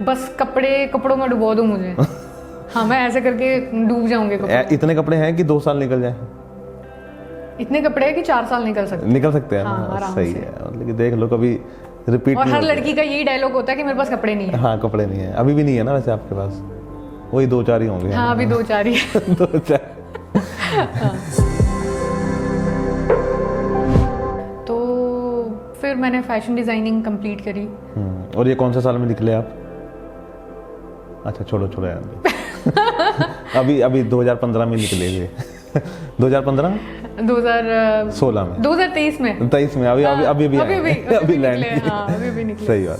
बस कपड़ों में डुबो दो मुझे। हाँ, मैं ऐसे करके डूब जाऊंगी कपड़ों में। इतने कपड़े हैं कि 2 साल निकल जाए? इतने कपड़े हैं कि 4 साल निकल सकते हैं हाँ, ना। आराम सही से। है, मतलब कि देख लो कभी रिपीट। और हर लड़की का यही डायलॉग होता है कि मेरे पास कपड़े नहीं है। हाँ, कपड़े नहीं है, अभी भी नहीं है ना वैसे आपके पास? वही 2-4 ही होंगे। हाँ, अभी 2-4 ही है। 2-4। तो फिर मैंने फैशन डिजाइनिंग कंप्लीट करी। और ये कौन सा साल में निकले आप? अच्छा, छोड़ो यार। अभी 2015 में निकले थे। 2015 2016 में 2023 में 23 में अभी लैंड किया। हाँ, अभी भी निकले। सही बात।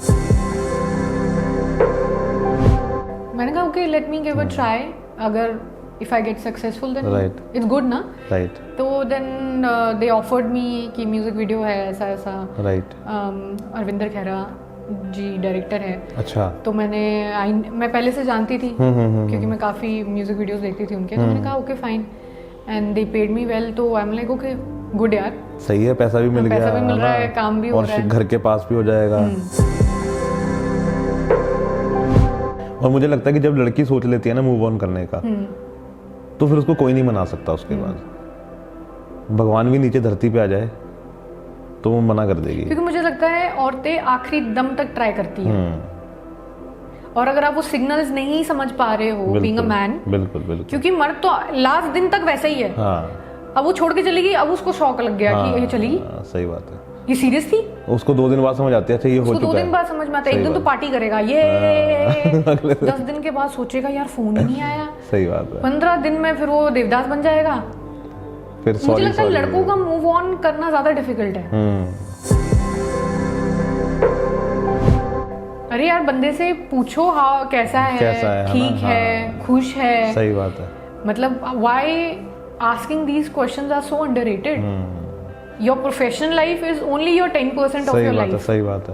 मैंने कहा okay, let me give a try, अगर if I get successful then Right. It's good ना। राइट तो देन दे ऑफर्ड मी कि म्यूजिक वीडियो है ऐसा। राइट। अरविंदर खैरा जी डायरेक्टर है। अच्छा। तो मैं पहले से जानती थी क्योंकि मैं काफ़ी म्यूजिक वीडियोस देखती थी उनके। तो मैंने कहा okay fine, and they paid me well. तो I am like okay good यार, सही है, पैसा भी मिल गया, पैसा भी मिल रहा है, काम भी हो और रहा है, घर के पास भी हो जाएगा। और मुझे लगता है कि जब लड़की सोच लेती है ना मूव ऑन करने का, तो फिर उसको कोई नहीं मना सकता उसके बाद। भगवान भी नीचे धरती पे आ जाए तो वो मना कर देगी। क्योंकि मुझे लगता है औरतें आखिरी दम तक ट्राई करती हैं। और अगर आप वो सिग्नल्स नहीं समझ पा रहे हो बीइंग अ मैन, बिल्कुल, क्योंकि मर्द तो लास्ट दिन तक वैसा ही है। हाँ। अब वो छोड़ के चली गई, अब उसको शौक लग गया कि ये चली गई। सही बात है। ये सीरियस थी। उसको 2 दिन बाद समझ आती है, अच्छा ये हो चुका है। 2 दिन बाद समझ में आता है। एक दिन तो पार्टी करेगा ये 10 दिन के बाद सोचेगा यार फोन ही नहीं आया। सही बात है। 15 दिन में फिर वो देवदास बन जाएगा। फिर मुझे लगता है लड़कों का मूव ऑन करना ज्यादा डिफिकल्ट है। अरे यार, बंदे से पूछो हाँ कैसा है, ठीक है, खुश है। सही बात है। मतलब why asking these questions are so underrated. Your professional life is only your 10% of your life. सही बात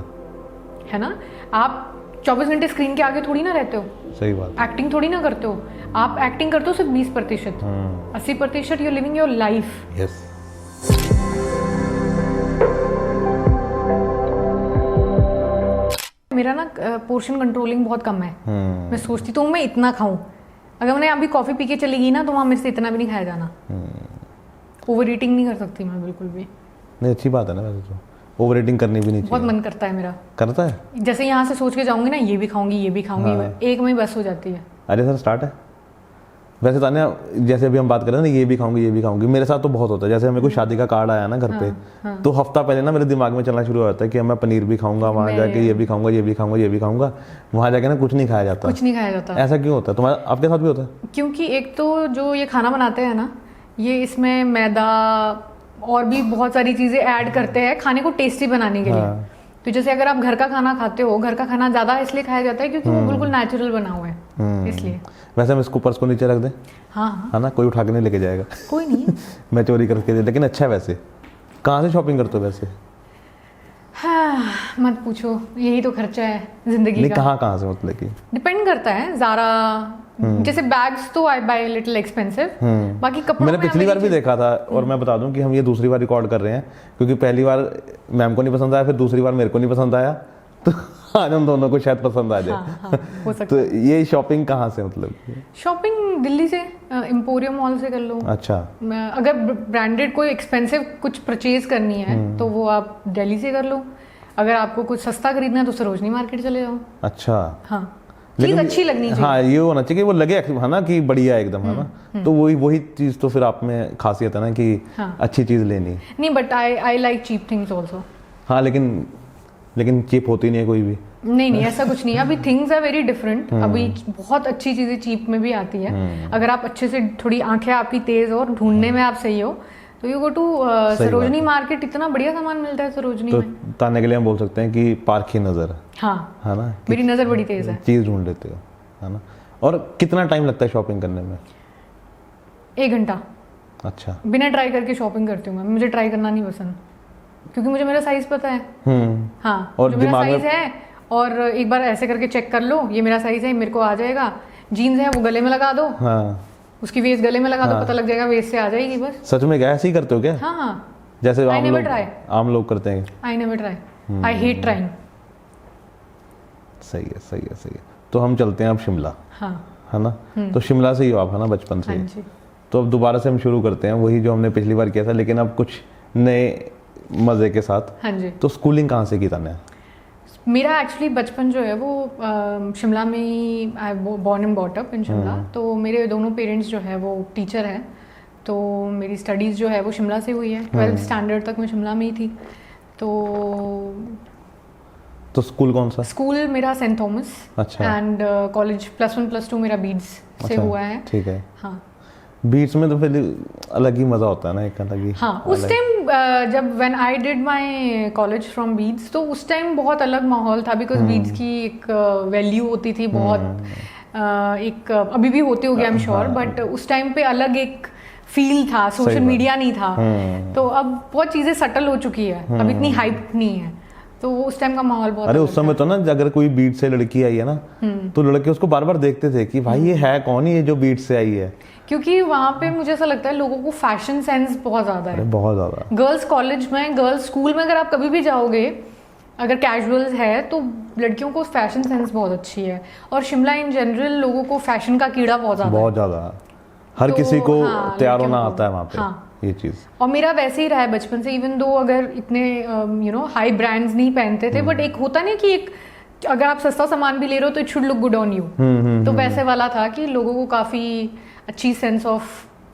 है ना। आप 24 घंटे स्क्रीन के आगे थोड़ी ना रहते हो। सही बात। एक्टिंग थोड़ी ना करते हो। आप एक्टिंग करते हो सिर्फ 20%। 80% you living your life. Yes. मेरा ना पोर्शन कंट्रोलिंग बहुत कम है। मैं सोचती तो हूँ मैं इतना खाऊं। अगर मैंने अभी कॉफी पी के चली गई ना, तो वहाँ मेरे से इतना भी नहीं खाया जाना। ओवर ईटिंग नहीं कर सकती मैं बिल्कुल भी। नहीं, अच्छी बात है ना वैसे तो। ओवर ईटिंग करनी भी नहीं चाहिए। बहुत मन करता है मेरा। करता है? जैसे यहाँ से सोच के जाऊंगी ना, ये भी खाऊंगी हाँ। एक में बस हो जाती है। अरे सर, स्टार्ट है वैसे तान्या। जैसे अभी हम बात कर रहे हैं ना, ये भी खाऊंगी, मेरे साथ तो बहुत होता है। जैसे हमें कोई शादी का कार्ड आया ना घर पे, तो हफ्ता पहले ना मेरे दिमाग में चलना शुरू हो जाता है कि मैं पनीर भी खाऊंगा, वहाँ जाके ये भी खाऊंगा, वहाँ जाके ना कुछ नहीं खाया जाता। ऐसा क्यों होता है? तुम्हारा, आपके साथ भी होता है? क्योंकि एक तो जो ये खाना बनाते हैं ना, ये इसमें मैदा और भी बहुत सारी चीजें ऐड करते हैं खाने को टेस्टी बनाने के लिए। तो जैसे अगर आप घर का खाना खाते हो, घर का खाना ज्यादा इसलिए खाया जाता है क्योंकि वो बिल्कुल नेचुरल बना हुआ है, इसलिए। वैसे हम इसको पर्स को नीचे रख दें? हाँ, है ना, कोई उठा के नहीं लेके जाएगा। कोई नहीं। मैं चोरी करके दे, लेकिन अच्छा है। वैसे कहाँ से शॉपिंग करते हो वैसे? हाँ, मत पूछो, यही तो खर्चा है जिंदगी का। कहाँ से, मतलब कि डिपेंड करता है। ज़ारा जैसे बैग्स तो आई बाय लिटिल एक्सपेंसिव। बाकी कपड़ों मैंने पिछली बार भी देखा था, और मैं बता दूं कि हम ये दूसरी बार रिकॉर्ड कर रहे हैं, क्योंकि पहली बार मैम को नहीं पसंद आया, फिर दूसरी बार मेरे को नहीं पसंद आया, तो आज हम दोनों को शायद पसंद आ जाए। हाँ, हो सकता तो ये शॉपिंग कहाँ से, मतलब? शॉपिंग दिल्ली से, एम्पोरियम मॉल से कर लो। अच्छा। अगर ब्रांडेड कोई एक्सपेंसिव कुछ परचेज करनी है तो वो आप दिल्ली से कर लो। अगर आपको कुछ सस्ता खरीदना है तो सरोजनी मार्केट चले जाओ। अच्छा। हाँ, चीज अच्छी लगनी चाहिए। हाँ, ये होना चाहिए कि वो लगे है ना कि बढ़िया एकदम, है ना। तो वही चीज तो फिर आप में खासियत है ना कि अच्छी चीज लेनी। नहीं, but I like cheap things also. हाँ, लेकिन चीप होती नहीं है कोई भी। नहीं, ऐसा कुछ नहीं है। अभी थिंग्स आर वेरी डिफरेंट। अभी बहुत अच्छी चीजें चीप में भी आती है। अगर आप अच्छे से, थोड़ी आंखें आपकी तेज और ढूंढने में आप सही हो, तो you go to Sarojini market. इतना बढ़िया सामान मिलता है सरोजनी में। ताने के लिए हम बोल सकते हैं कि पारखी नजर। हाँ, है ना, मेरी नजर बड़ी तेज है। चीज ढूंढ लेते हो, है ना। और कितना टाइम लगता है शॉपिंग करने में? 1 घंटा। अच्छा। बिना ट्राई करके शॉपिंग करती हूँ मैं। मुझे ट्राई करना नहीं पसंद, क्योंकि मुझे मेरा साइज पता है। हाँ, और जो मेरा साइज है, और एक बार ऐसे करके चेक कर लो, ये मेरा साइज है, मेरे को आ जाएगा। जीन्स है वो गले में लगा दो। हाँ। उसकी वेस्ट गले में लगा दो, पता लग जाएगा, वेस्ट से आ जाएगी बस। सच में क्या ऐसे ही करते हो क्या? हाँ, जैसे आम लोग करते हैं। I never try. I hate trying. सही है, सही है, सही है। तो हम चलते हैं अब शिमला, हाँ है ना? तो शिमला से ही हो आप, है ना, बचपन से? हाँ जी। तो अब दोबारा से हम शुरू करते हैं वही जो हमने पिछली बार किया था, लेकिन अब कुछ नए मज़े के साथ। हाँ जी। तो स्कूलिंग कहाँ से की तान्या? मेरा एक्चुअली बचपन जो है वो शिमला में ही, I born and bought up in Shimla. तो मेरे दोनों पेरेंट्स जो है वो टीचर हैं, तो मेरी स्टडीज़ जो है वो शिमला से हुई है। 12th स्टैंडर्ड तक मैं शिमला में ही थी। तो स्कूल कौन सा? स्कूल मेरा सेंट थॉमस। अच्छा। एंड कॉलेज +1 +2 मेरा बीड्स से हुआ है। ठीक है। हाँ, बीट्स में तो फिर अलग ही मज़ा होता है ना, एक अलग ही। हाँ, उस टाइम जब when I did my college from beads, तो उस टाइम बहुत अलग माहौल था, बिकॉज बीड्स की एक वैल्यू होती थी बहुत, एक अभी भी होती होगी आई एम श्योर, बट उस टाइम पे अलग एक फील था, सोशल मीडिया नहीं था। तो अब बहुत चीज़ें सटल हो चुकी है, अब इतनी हाइप नहीं है, तो उस टाइम का माहौल बहुत। अरे उस समय तो ना, अगर कोई बीट से लड़की आई है ना, तो लड़के उसको बार बार देखते थे कि भाई ये है कौन, ये जो बीट से आई है। क्योंकि वहाँ पे मुझे ऐसा लगता है लोगों को फैशन सेंस बहुत ज़्यादा है, बहुत ज़्यादा। गर्ल्स कॉलेज में, गर्ल्स स्कूल में अगर आप कभी भी जाओगे, अगर कैजुअल्स है तो लड़कियों को फैशन सेंस बहुत अच्छी है। और शिमला इन जनरल लोगों को फैशन का कीड़ा बहुत ज़्यादा, हर तो, किसी को तैयार होना आता है वहाँ पे। हाँ, ये चीज़। और मेरा वैसे ही रहा है बचपन से, इवन दो अगर इतने हाई ब्रांड्स नहीं पहनते थे, बट एक होता नहीं कि एक अगर आप सस्ता सामान भी ले रहे हो तो it should look good on you. तो वैसे वाला था कि लोगों को काफ़ी अच्छी सेंस ऑफ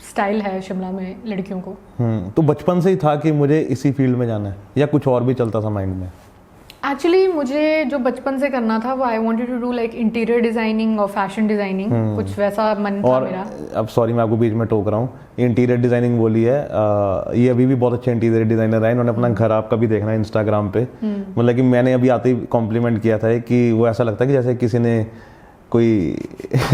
स्टाइल है शिमला में लड़कियों को। तो बचपन से ही था कि मुझे इसी फील्ड में जाना है, या कुछ और भी चलता था माइंड में? एक्चुअली मुझे जो बचपन से करना था वो I wanted to do like interior designing और फैशन डिजाइनिंग, कुछ वैसा मन था मेरा। अब सॉरी मैं आपको बीच में टोक रहा हूँ, इंटीरियर डिजाइनिंग बोली है, ये अभी भी बहुत अच्छे इंटीरियर डिजाइनर है, इन्होंने अपना घर आपका भी देखना है इंस्टाग्राम पे। मतलब कि मैंने अभी आते ही कॉम्प्लीमेंट किया था कि वो ऐसा लगता है कि जैसे किसी ने कोई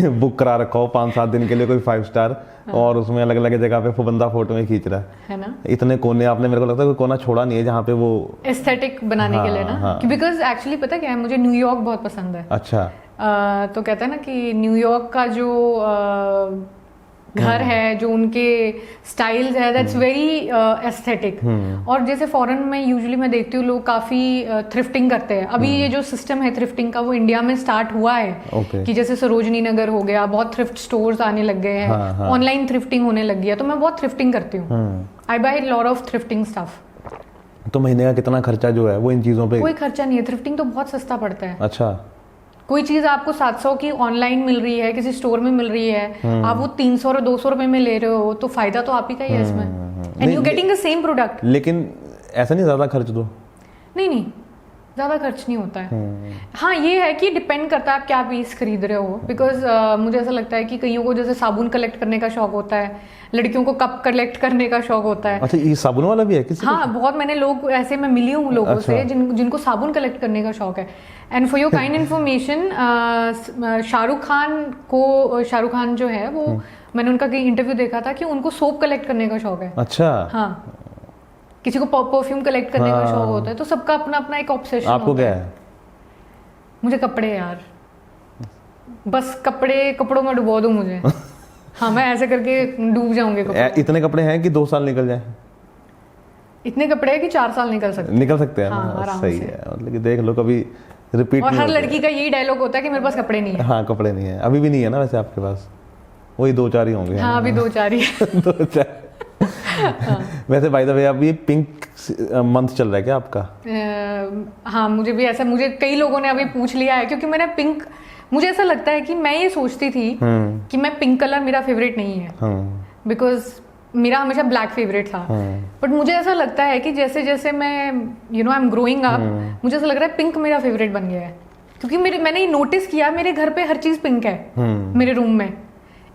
बुक करा रखा हो 5-7 दिन के लिए, कोई 5 स्टार, और उसमें अलग अलग जगह पे बंदा फोटो में खींच रहा है ना। इतने कोने आपने, मेरे को लगता है कोई कोना छोड़ा नहीं है जहाँ पे वो एस्थेटिक बनाने के लिए ना। बिकॉज एक्चुअली पता क्या है, मुझे न्यूयॉर्क बहुत पसंद है। अच्छा। तो कहते हैं ना कि न्यूयॉर्क का जो घर है, जो उनके स्टाइल्स है, दैट्स वेरी एस्थेटिक। और जैसे फॉरेन में यूजुअली मैं देखती हूँ लोग काफी थ्रिफ्टिंग करते हैं। अभी ये जो सिस्टम है थ्रिफ्टिंग का वो इंडिया में स्टार्ट हुआ है, कि जैसे सरोजनी नगर हो गया, बहुत थ्रिफ्ट स्टोर्स आने लग गए हैं, ऑनलाइन थ्रिफ्टिंग होने लग गया। तो मैं बहुत थ्रिफ्टिंग करती हूँ, I buy lot of thrifting stuff. तो महीने का कितना खर्चा जो है वो इन चीजों पे? कोई खर्चा नहीं है, थ्रिफ्टिंग तो बहुत सस्ता पड़ता है। अच्छा। कोई चीज आपको 700 की ऑनलाइन मिल रही है, किसी स्टोर में मिल रही है, आप वो 300 और 200 रुपए में ले रहे हो, तो फायदा तो आप ही का ही है इसमें, and you getting the same product. लेकिन ऐसा नहीं ज्यादा खर्च दो? नहीं, ज्यादा खर्च नहीं होता है। हाँ, ये है कि डिपेंड करता है आप क्या पीस खरीद रहे हो। बिकॉज मुझे ऐसा लगता है कि कईयों को जैसे साबुन कलेक्ट करने का शौक होता है, लड़कियों को कप कलेक्ट करने का शौक होता है। अच्छा, ये साबुन वाला भी है किसी? हाँ, बहुत मैंने लोग ऐसे मैं मिली हूँ लोगों से जिनको साबुन कलेक्ट करने का शौक है। And for your kind information, Shahrukh Khan जो है वो, मैंने उनका कहीं इंटरव्यू देखा था कि उनको सोप कलेक्ट करने का शौक है। अच्छा। हाँ, किसी को परफ्यूम कलेक्ट करने का शौक होता है, तो सबका अपना अपना एक ऑब्सेशन होता है। आपको क्या है? मुझे कपड़े यार, बस कपड़ों में डुबो दो मुझे। हाँ, मैं ऐसे करके डूब जाऊंगी। इतने कपड़े हैं कि 2 साल निकल जाए? इतने कपड़े हैं कि 4 साल निकल सकते हैं। हाँ, सही है। मतलब कि देख लो, कभी रिपीट। और हर लड़की का यही डायलॉग होता है कि मेरे पास कपड़े नहीं है। हाँ, कपड़े नहीं है। अभी भी नहीं है ना वैसे आपके पास? वही 2-4 ही होंगे। हाँ, अभी 2-4 ही है। 2-4। वैसे बाय द वे अब ये पिंक मंथ चल रहा है क्या आपका? हाँ, मुझे कई लोगों ने अभी पूछ लिया है, क्योंकि मैंने पिंक, मुझे ऐसा लगता है कि मैं ये सोचती थी कि मैं पिंक कलर मेरा फेवरेट नहीं है, बिकॉज मेरा हमेशा ब्लैक फेवरेट था। बट मुझे ऐसा लगता है कि जैसे जैसे मैं आई एम ग्रोइंग अप, मुझे ऐसा लग रहा है पिंक मेरा फेवरेट बन गया है। क्योंकि मैंने ये नोटिस किया, मेरे घर पे हर चीज पिंक है। मेरे रूम में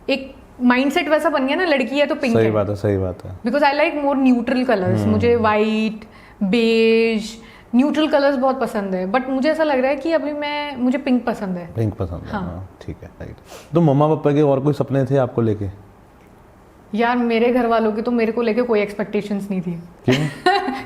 एक माइंडसेट वैसा बन गया ना, लड़की है तो पिंक है। सही बात है। Because I like more neutral colours. मुझे वाइट, बेज, न्यूट्रल कलर्स बहुत पसंद है। बट मुझे ऐसा लग रहा है कि अभी मुझे पिंक पसंद है। पिंक पसंद है। हाँ, ठीक है, राइट। तो मम्मा पापा के और कोई सपने थे आपको लेके? यार, मेरे घर वालों की तो मेरे को लेके कोई एक्सपेक्टेशंस नहीं थी। क्यों?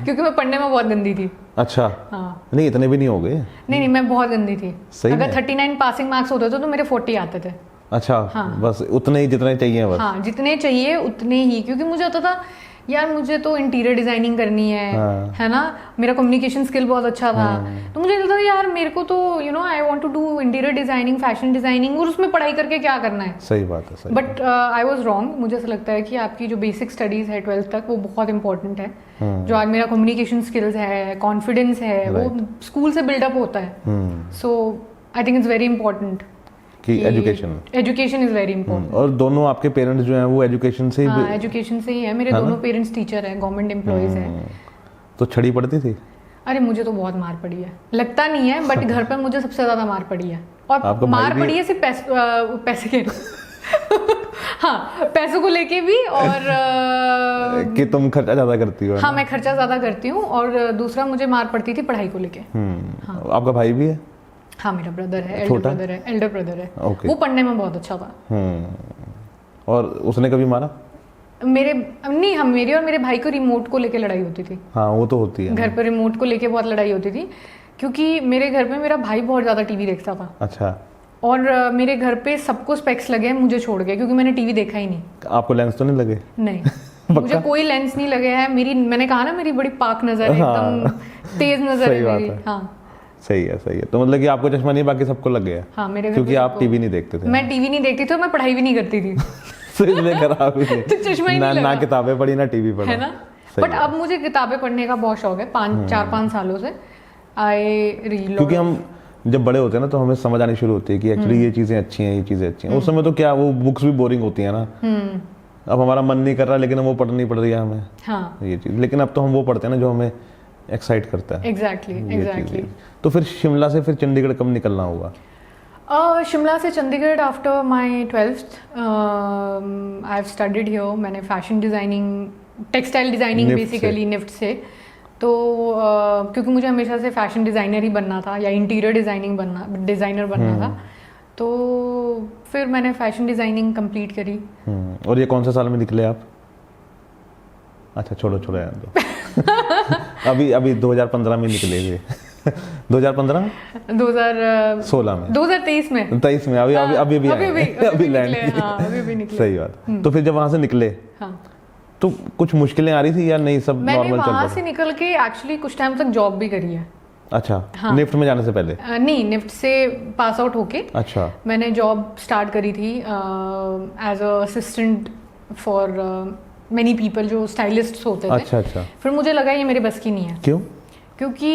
क्योंकि मैं पढ़ने में बहुत गंदी थी। अच्छा। हाँ। नहीं, इतने भी नहीं हो गए। नहीं, मैं बहुत गंदी थी। अगर 39 पासिंग मार्क्स होते तो मेरे 40 आते थे। अच्छा। हाँ। बस उतने ही जितने चाहिए बस। हाँ, जितने चाहिए उतने ही। क्योंकि मुझे होता था यार मुझे तो इंटीरियर डिजाइनिंग करनी है ना, मेरा कम्युनिकेशन स्किल बहुत अच्छा था, तो मुझे लगता था यार मेरे को तो I want to do interior designing, fashion designing, और उसमें पढ़ाई करके क्या करना है। सही बात है, सही। But I was wrong. मुझे ऐसा लगता है कि आपकी जो बेसिक स्टडीज है 12th तक वो बहुत इंपॉर्टेंट है। जो आज मेरा कम्युनिकेशन स्किल्स है, कॉन्फिडेंस है, वो स्कूल से बिल्डअप होता है। So I think it's very important कि एजुकेशन इज वेरी इंपॉर्टेंट। और दोनों आपके पेरेंट्स जो हैं वो एजुकेशन से ही एजुकेशन से ही है। मेरे दोनों पेरेंट्स टीचर हैं, गवर्नमेंट एम्प्लॉइज हैं। तो छड़ी पड़ती थी? अरे मुझे तो बहुत मार पड़ी है, लगता नहीं है बट घर पर मुझे सबसे ज्यादा मार पड़ी है। और मार पड़ी है सिर्फ पैसे के हाँ, पैसों को लेके भी, और कि तुम खर्चा ज्यादा करती हो। हाँ, मैं खर्चा ज्यादा करती हूँ, और दूसरा मुझे मार पड़ती थी पढ़ाई को लेके। हाँ। आपका भाई भी है? हाँ, मेरा ब्रदर है, एल्डर ब्रदर है। वो पढ़ने में बहुत अच्छा था। और उसने कभी मारा? मेरे और मेरे भाई को रिमोट को लेके लड़ाई होती थी। हाँ, वो तो होती है। घर पर रिमोट को लेके बहुत लड़ाई होती थी, क्योंकि मेरे घर पे मेरा भाई बहुत ज्यादा टीवी देखता था। अच्छा। और मेरे घर पे सबको स्पेक्स लगे हैं, मुझे छोड़ के, क्योंकि मैंने टीवी देखा ही नहीं। आपको लेंस तो नहीं लगे? नहीं मुझे कोई लेंस नहीं लगे हैं। मैंने कहा ना, मेरी बड़ी पाक नजर है, एकदम तेज नजर है मेरी। हाँ, सही है, सही है। तो मतलब कि आपको चश्मा नहीं, बाकी सबको लग गया। हाँ, मेरे घर क्योंकि आप टीवी नहीं देखते थे। मैं टीवी नहीं देखती थी और मैं पढ़ाई भी नहीं करती थी। तो इसलिए खराब ही तो चश्मा ही नहीं लगा। ना किताबें पढ़ी ना टीवी पढ़ा, है ना। बट अब मुझे किताबें पढ़ने का बहुत शौक है, 4-5 सालों से। आई रीड, क्योंकि हम जब बड़े होते हैं ना तो हमें समझ आनी शुरू होती है कि एक्चुअली ये चीजें अच्छी हैं, ये चीजें अच्छी हैं। उस समय तो क्या, वो बुक्स भी बोरिंग होती है ना। अब हमारा मन नहीं कर रहा, लेकिन वो पढ़नी पड़ रही है हमें। हाँ, ये चीज। लेकिन अब तो हम वो पढ़ते हैं ना जो हमें एक्साइट करता है। एग्जैक्टली। तो फिर शिमला से फिर चंडीगढ़ कब निकलना होगा? शिमला से Chandigarh after my 12th I have studied here. मैंने fashion designing, textile designing basically NIFT से। तो क्योंकि मुझे हमेशा से फैशन डिज़ाइनर ही बनना था, या इंटीरियर डिज़ाइनर बनना था, तो फिर मैंने फैशन डिज़ाइनिंग कंप्लीट करी। और ये कौन सा साल में निकले आप? अच्छा, छोड़ो यार तो। अभी 2015 में निकले हुए। 2015 2016 में 2023 में अभी लैंड। सही बात। तो फिर जब वहां से निकले, हाँ, तो कुछ मुश्किलें आ रही थी या नहीं, सब नॉर्मल चल रहा था? मैंने वहां से निकल के एक्चुअली कुछ टाइम तक जॉब भी करी है। अच्छा। हाँ। निफ्ट में जाने से पहले? नहीं, निफ्ट से पास आउट होके अच्छा मैंने जॉब स्टार्ट करी थी as a assistant for many people, जो स्टाइलिस्ट्स होते थे। अच्छा। फिर मुझे लगा ये मेरे बस की नहीं है। क्यों? क्योंकि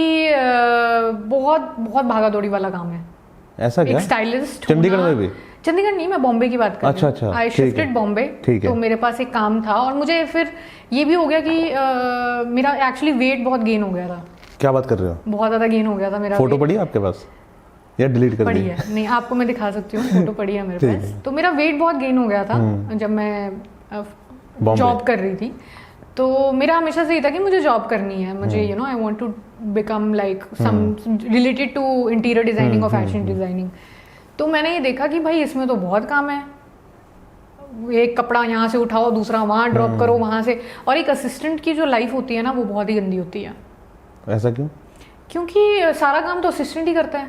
बहुत बहुत भागा दौड़ी वाला काम है। ऐसा क्या? एक स्टाइलिस्ट चंडीगढ़ में भी? चंडीगढ़ नहीं, मैं बॉम्बे की बात कर रही हूँ। अच्छा। आई शिफ्टेड बॉम्बे, तो मेरे पास एक काम था, और मुझे फिर ये भी हो गया कि मेरा एक्चुअली वेट बहुत गेन हो गया था। क्या बात कर रहे हो? बहुत ज्यादा गेन हो गया था मेरा। फोटो पड़ी है आपके पास या डिलीट कर दी? पड़ी है, नहीं आपको मैं दिखा सकती हूँ, फोटो पड़ी है मेरे पास। तो मेरा वेट बहुत गेन हो गया था जब मैं जॉब कर रही थी। तो मेरा हमेशा से ये था कि मुझे जॉब करनी है, मुझे I want to become like some related to interior designing और फैशन डिजाइनिंग। तो मैंने ये देखा कि भाई इसमें तो बहुत काम है, एक कपड़ा यहाँ से उठाओ, दूसरा वहाँ ड्रॉप करो, वहाँ से। और एक असिस्टेंट की जो लाइफ होती है ना, वो बहुत ही गंदी होती है। ऐसा क्यों? क्योंकि सारा काम तो असिस्टेंट ही करता है।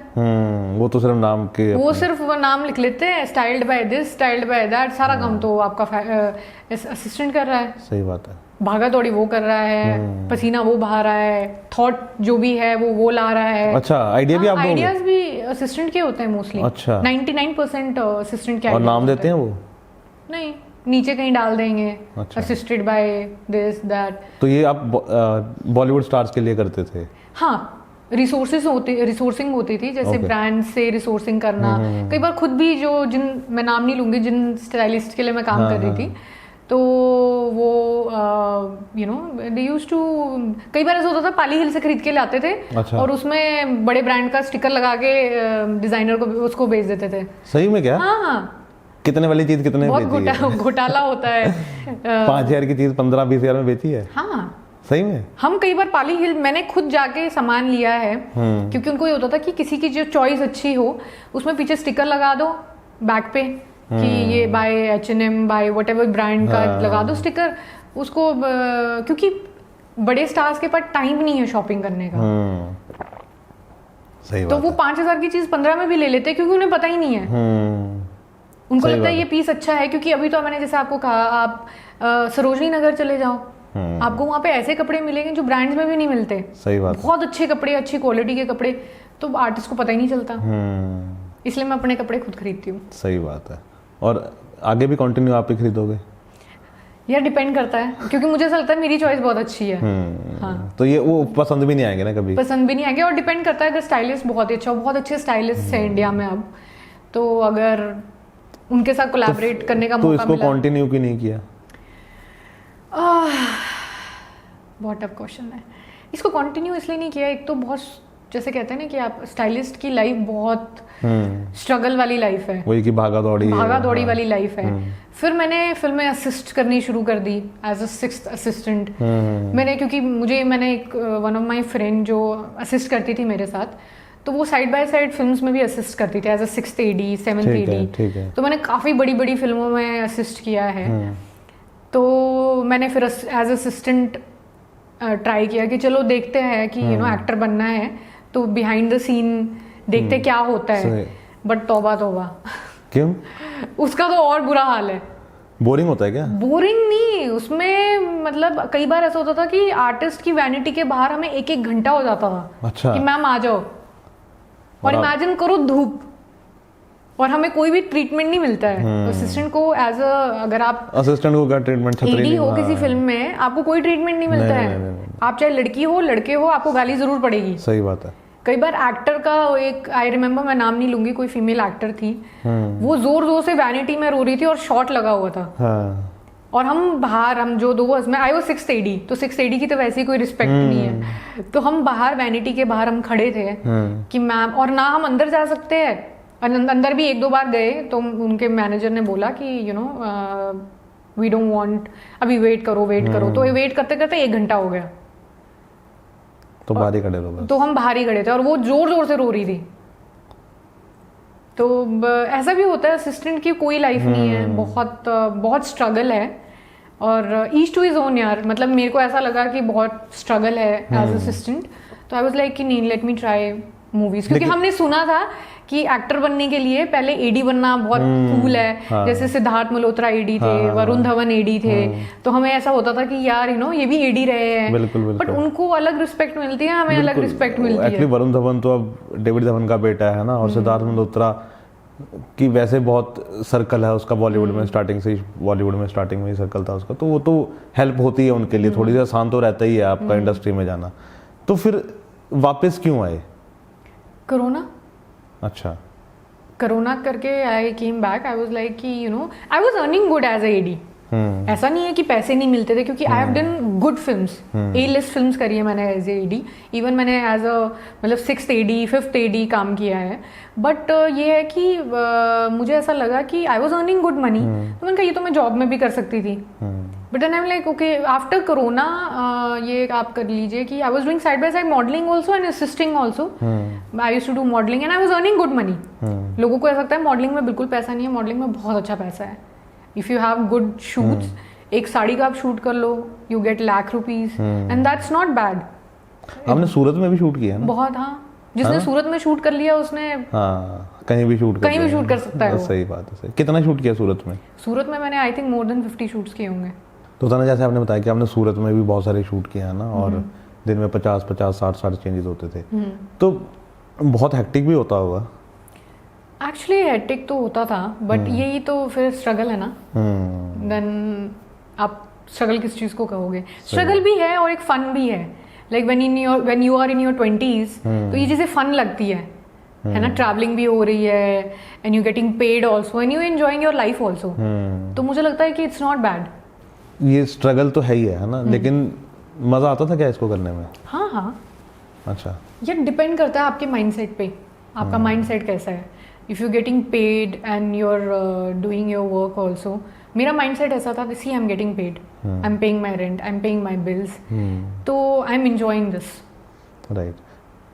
वो तो सिर्फ नाम के, वो सिर्फ नाम लिख लेते हैं, styled by this, styled by that. सारा काम तो आपका असिस्टेंट कर रहा है। सही बात है। भागा दौड़ी वो कर रहा है, पसीना वो बहा रहा है, थॉट जो भी है वो ला रहा है। अच्छा, आइडिया भी आप दोगे? आइडियाज भी असिस्टेंट के होते हैं मोस्टली। अच्छा। 99% असिस्टेंट के। और नाम देते हैं वो? नहीं, नीचे कहीं डाल देंगे, असिस्टेड बाय दिस दैट। तो ये आप बॉलीवुड स्टार्स के लिए करते थे? हाँ, रिसोर्सिंग होती थी, जैसे ब्रांड से रिसोर्सिंग करना। कई बार खुद भी मैं नाम नहीं लूंगी, जिन स्टाइलिस्ट के लिए मैं काम कर रही थी, तो वो दे यूज्ड टू, कई बार ऐसा होता था पाली हिल से खरीद के लाते थे। अच्छा। और उसमें बड़े ब्रांड का स्टिकर लगा के डिजाइनर को उसको बेच देते थे। सही में क्या? हाँ। कितने वाली चीज कितने में बेची है? घोटाला होता है। 5,000 की चीज 15-20 हजार में बेची है। हाँ, सही में। हम कई बार पाली हिल, मैंने खुद जाके सामान लिया है, क्योंकि उनको ये होता था कि किसी की जो चॉइस अच्छी हो उसमें पीछे स्टिकर लगा दो बैक पे कि ये bye H&M, bye whatever brand का लगा दो स्टिकर उसको, क्योंकि बड़े स्टार्स के पास टाइम नहीं है शॉपिंग करने का। सही बात। तो वो 5,000 की चीज 15 में भी ले लेते हैं, क्योंकि उन्हें पता ही नहीं है। उनको लगता है ये पीस अच्छा है। क्योंकि अभी तो मैंने जैसे आपको कहा, आप सरोजनी नगर चले जाओ, आपको वहाँ पे ऐसे कपड़े मिलेंगे जो ब्रांड्स में भी नहीं मिलते। सही बात। बहुत अच्छे कपड़े, अच्छी क्वालिटी के कपड़े, तो आर्टिस्ट को पता ही नहीं चलता। इसलिए मैं अपने कपड़े खुद खरीदती हूँ। सही बात है। और आगे भी कंटिन्यू आप ही खरीदोगे? यार डिपेंड करता है, क्योंकि मुझे ऐसा लगता है मेरी चॉइस बहुत अच्छी है। हाँ। तो ये वो पसंद भी नहीं आएंगे ना कभी? पसंद भी नहीं आएंगे, और डिपेंड करता है अगर स्टाइलिस्ट बहुत अच्छा, बहुत अच्छे स्टाइलिस्ट है इंडिया में अब, तो अगर उनके साथ कोलैबोरेट करने का तो मौका इसको मिला। कंटिन्यू क्यों नहीं किया? बहुत टफ क्वेश्चन है। इसको कंटिन्यू इसलिए नहीं किया, एक तो बहुत, जैसे कहते हैं ना कि आप स्टाइलिस्ट की लाइफ बहुत स्ट्रगल वाली लाइफ है, वही कि भागा दौड़ी वाली लाइफ है। फिर मैंने फिल्म में असिस्ट करनी शुरू कर दी एज अ 6th असिस्टेंट। मैंने, क्योंकि मैंने एक वन ऑफ माय फ्रेंड जो असिस्ट करती थी मेरे साथ, तो वो साइड बाय साइड फिल्म्स में भी असिस्ट करती थी एज अ 6th AD 7th AD। तो मैंने काफ़ी बड़ी बड़ी फिल्मों में असिस्ट किया है। तो मैंने फिर एज असिस्टेंट ट्राई किया कि चलो देखते हैं कि एक्टर बनना है तो बिहाइंड द सीन देखते क्या होता है। बट तौबा तौबा, क्यों? उसका तो और बुरा हाल है। बोरिंग होता है क्या? बोरिंग नहीं, उसमें मतलब कई बार ऐसा होता था कि आर्टिस्ट की वैनिटी के बाहर हमें 1-1 घंटा हो जाता था। अच्छा। कि मैम आ जाओ, और इमेजिन करो धूप, और हमें कोई भी ट्रीटमेंट नहीं मिलता है। तो असिस्टेंट को एज अ, अगर आप असिस्टेंट को क्या ट्रीटमेंट, छतरी एडी नहीं हो किसी फिल्म में, आपको कोई ट्रीटमेंट नहीं मिलता है। आप चाहे लड़की हो लड़के हो, आपको गाली जरूर पड़ेगी। सही बात है। कई बार एक्टर का एक, आई रिमेम्बर, मैं नाम नहीं लूंगी, कोई फीमेल एक्टर थी, वो जोर जोर से वैनिटी में रो रही थी और शॉट लगा हुआ था। और हम बाहर, हम जो 2 में आई वो 6th AD, तो 6th AD की तो वैसे ही कोई रिस्पेक्ट नहीं है। तो हम बाहर वैनिटी के बाहर हम खड़े थे कि मैम, और ना हम अंदर जा सकते हैं। अंदर भी 1-2 बार गए तो उनके मैनेजर ने बोला कि वी डोंट वांट, अभी वेट करो। तो वेट करते करते 1 घंटा हो गया। तो बाहर ही खड़े रहो। तो हम बाहर ही खड़े थे और वो जोर जोर से रो रही थी। तो ऐसा भी होता है, असिस्टेंट की कोई लाइफ नहीं है, बहुत स्ट्रगल है। और ईच टू इज ओन यार, मतलब मेरे को ऐसा लगा कि बहुत स्ट्रगल है एज असिस्टेंट, तो आई वाज लाइक कि नहीं, लेट मी ट्राई मूवीज। क्योंकि हमने सुना था कि एक्टर बनने के लिए पहले एडी बनना बहुत कूल है। जैसे सिद्धार्थ मल्होत्रा एडी थे, वरुण धवन एडी थे, तो हमें ऐसा होता था कि यार ये भी एडी रहे हैं। बिल्कुल। बट उनको अलग रिस्पेक्ट मिलती है, हमें अलग रिस्पेक्ट मिलती है। एक्चुअली वरुण धवन तो अब डेविड धवन का बेटा है ना, और सिद्धार्थ मल्होत्रा की वैसे बहुत सर्कल है उसका बॉलीवुड में, स्टार्टिंग से ही, बॉलीवुड में स्टार्टिंग में ही सर्कल था उसका, तो वो तो हेल्प होती है उनके लिए, थोड़ी सी आसान तो रहता ही है आपका इंडस्ट्री में जाना। तो फिर वापस क्यों आए? कोरोना। अच्छा। कोरोना करके I came back. I was like कि I was earning good as a AD. ऐसा नहीं है कि पैसे नहीं मिलते थे, क्योंकि I have done good films, A-list films करी है मैंने एज ए एडी। इवन मैंने एज अ, मतलब 6th AD 5th AD काम किया है। बट ये है कि मुझे ऐसा लगा कि I was earning good money, तो मैंने कहा ये तो मैं जॉब में भी कर सकती थी। But then I am like okay, after corona ये आप कर लीजिए कि I was doing side by side modelling also and assisting also. I used to do modelling and I was earning good money. लोगों को ऐसा लगता है मॉडलिंग में बिल्कुल पैसा नहीं है, मॉडलिंग में बहुत अच्छा पैसा है। If you have good shoots, एक साड़ी का आप शूट कर लो, you get lakh rupees, and that's not bad. आपने सूरत में भी शूट किया है ना? बहुत। हाँ, जिसने सूरत में शूट कर लिया उसने कहीं भी शूट कर सकता है। सही बात है। सही। कितना शूट किया सूरत में? सूरत में मैंने I think more than 50 shoots किए होंगे। तो था ना, जैसे आपने बताया कि आपने सूरत में भी बहुत सारे शूट किए हैं ना, और दिन में 50-50 60 चेंजेस होते थे, तो बहुत हेक्टिक भी होता होगा। एक्चुअली हेक्टिक तो होता था, बट यही तो फिर स्ट्रगल है ना। देन आप स्ट्रगल किस चीज को कहोगे? स्ट्रगल भी है और एक फन भी है। Like when you are in your 20s, तो ये चीजें फन लगती है ना। ट्रैवलिंग भी हो रही है and you getting paid also and you enjoying your life also. तो मुझे लगता है कि इट्स नॉट बैड। ये स्ट्रगल तो है ही है ना, लेकिन मजा आता था क्या इसको करने में? हाँ। अच्छा। ये डिपेंड करता है आपके माइंडसेट पे, आपका माइंडसेट कैसा है। If you getting paid and you are doing your work also, मेरा माइंडसेट ऐसा था, see I am getting paid, I am paying my rent, I am paying my bills, तो I am enjoying this. Right.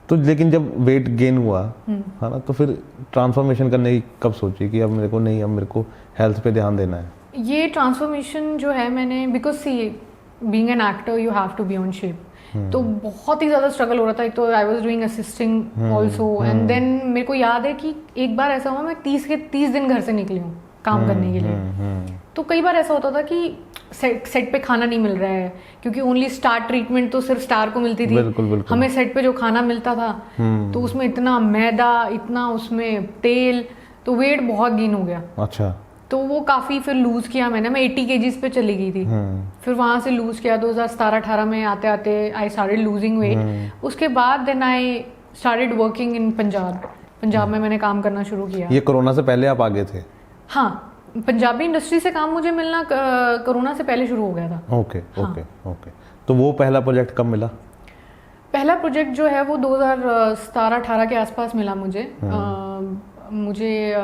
तो लेकिन जब weight gain हुआ है ना, तो फिर ट्रांसफॉर्मेशन करने की कब सोची कि अब मेरे को हेल्थ पे ध्यान देना है? ये ट्रांसफॉर्मेशन जो है मैंने, because see being an actor you have to be on shape, तो बहुत ही ज़्यादा स्ट्रगल हो रहा था। एक तो I was doing assisting also, and then मेरे को याद है कि एक बार ऐसा हुआ मैं 30 दिन घर से निकली हूँ काम करने के लिए। तो कई बार ऐसा होता था कि सेट पे खाना नहीं मिल रहा है, क्योंकि ओनली स्टार ट्रीटमेंट तो सिर्फ स्टार को मिलती थी। बिल्कुल, बिल्कुल। हमें सेट पे जो खाना मिलता था तो उसमें इतना मैदा, इतना उसमें तेल, तो वेट बहुत गेन हो गया। अच्छा। तो वो काफ़ी फिर लूज़ किया मैंने, मैं 80 kgs पे चली गई थी। फिर वहाँ से लूज़ किया 2017-18 में, आते आते आई स्टार्टेड लूजिंग वेट। उसके बाद then I started working in Punjab में मैंने काम करना शुरू किया। ये कोरोना से पहले आप आगे थे? हाँ, पंजाबी इंडस्ट्री से काम मुझे मिलना कोरोना से पहले शुरू हो गया था। Okay okay okay. तो वो पहला प्रोजेक्ट कब मिला? पहला प्रोजेक्ट जो है वो 2017-18 के आसपास मिला मुझे। मुझे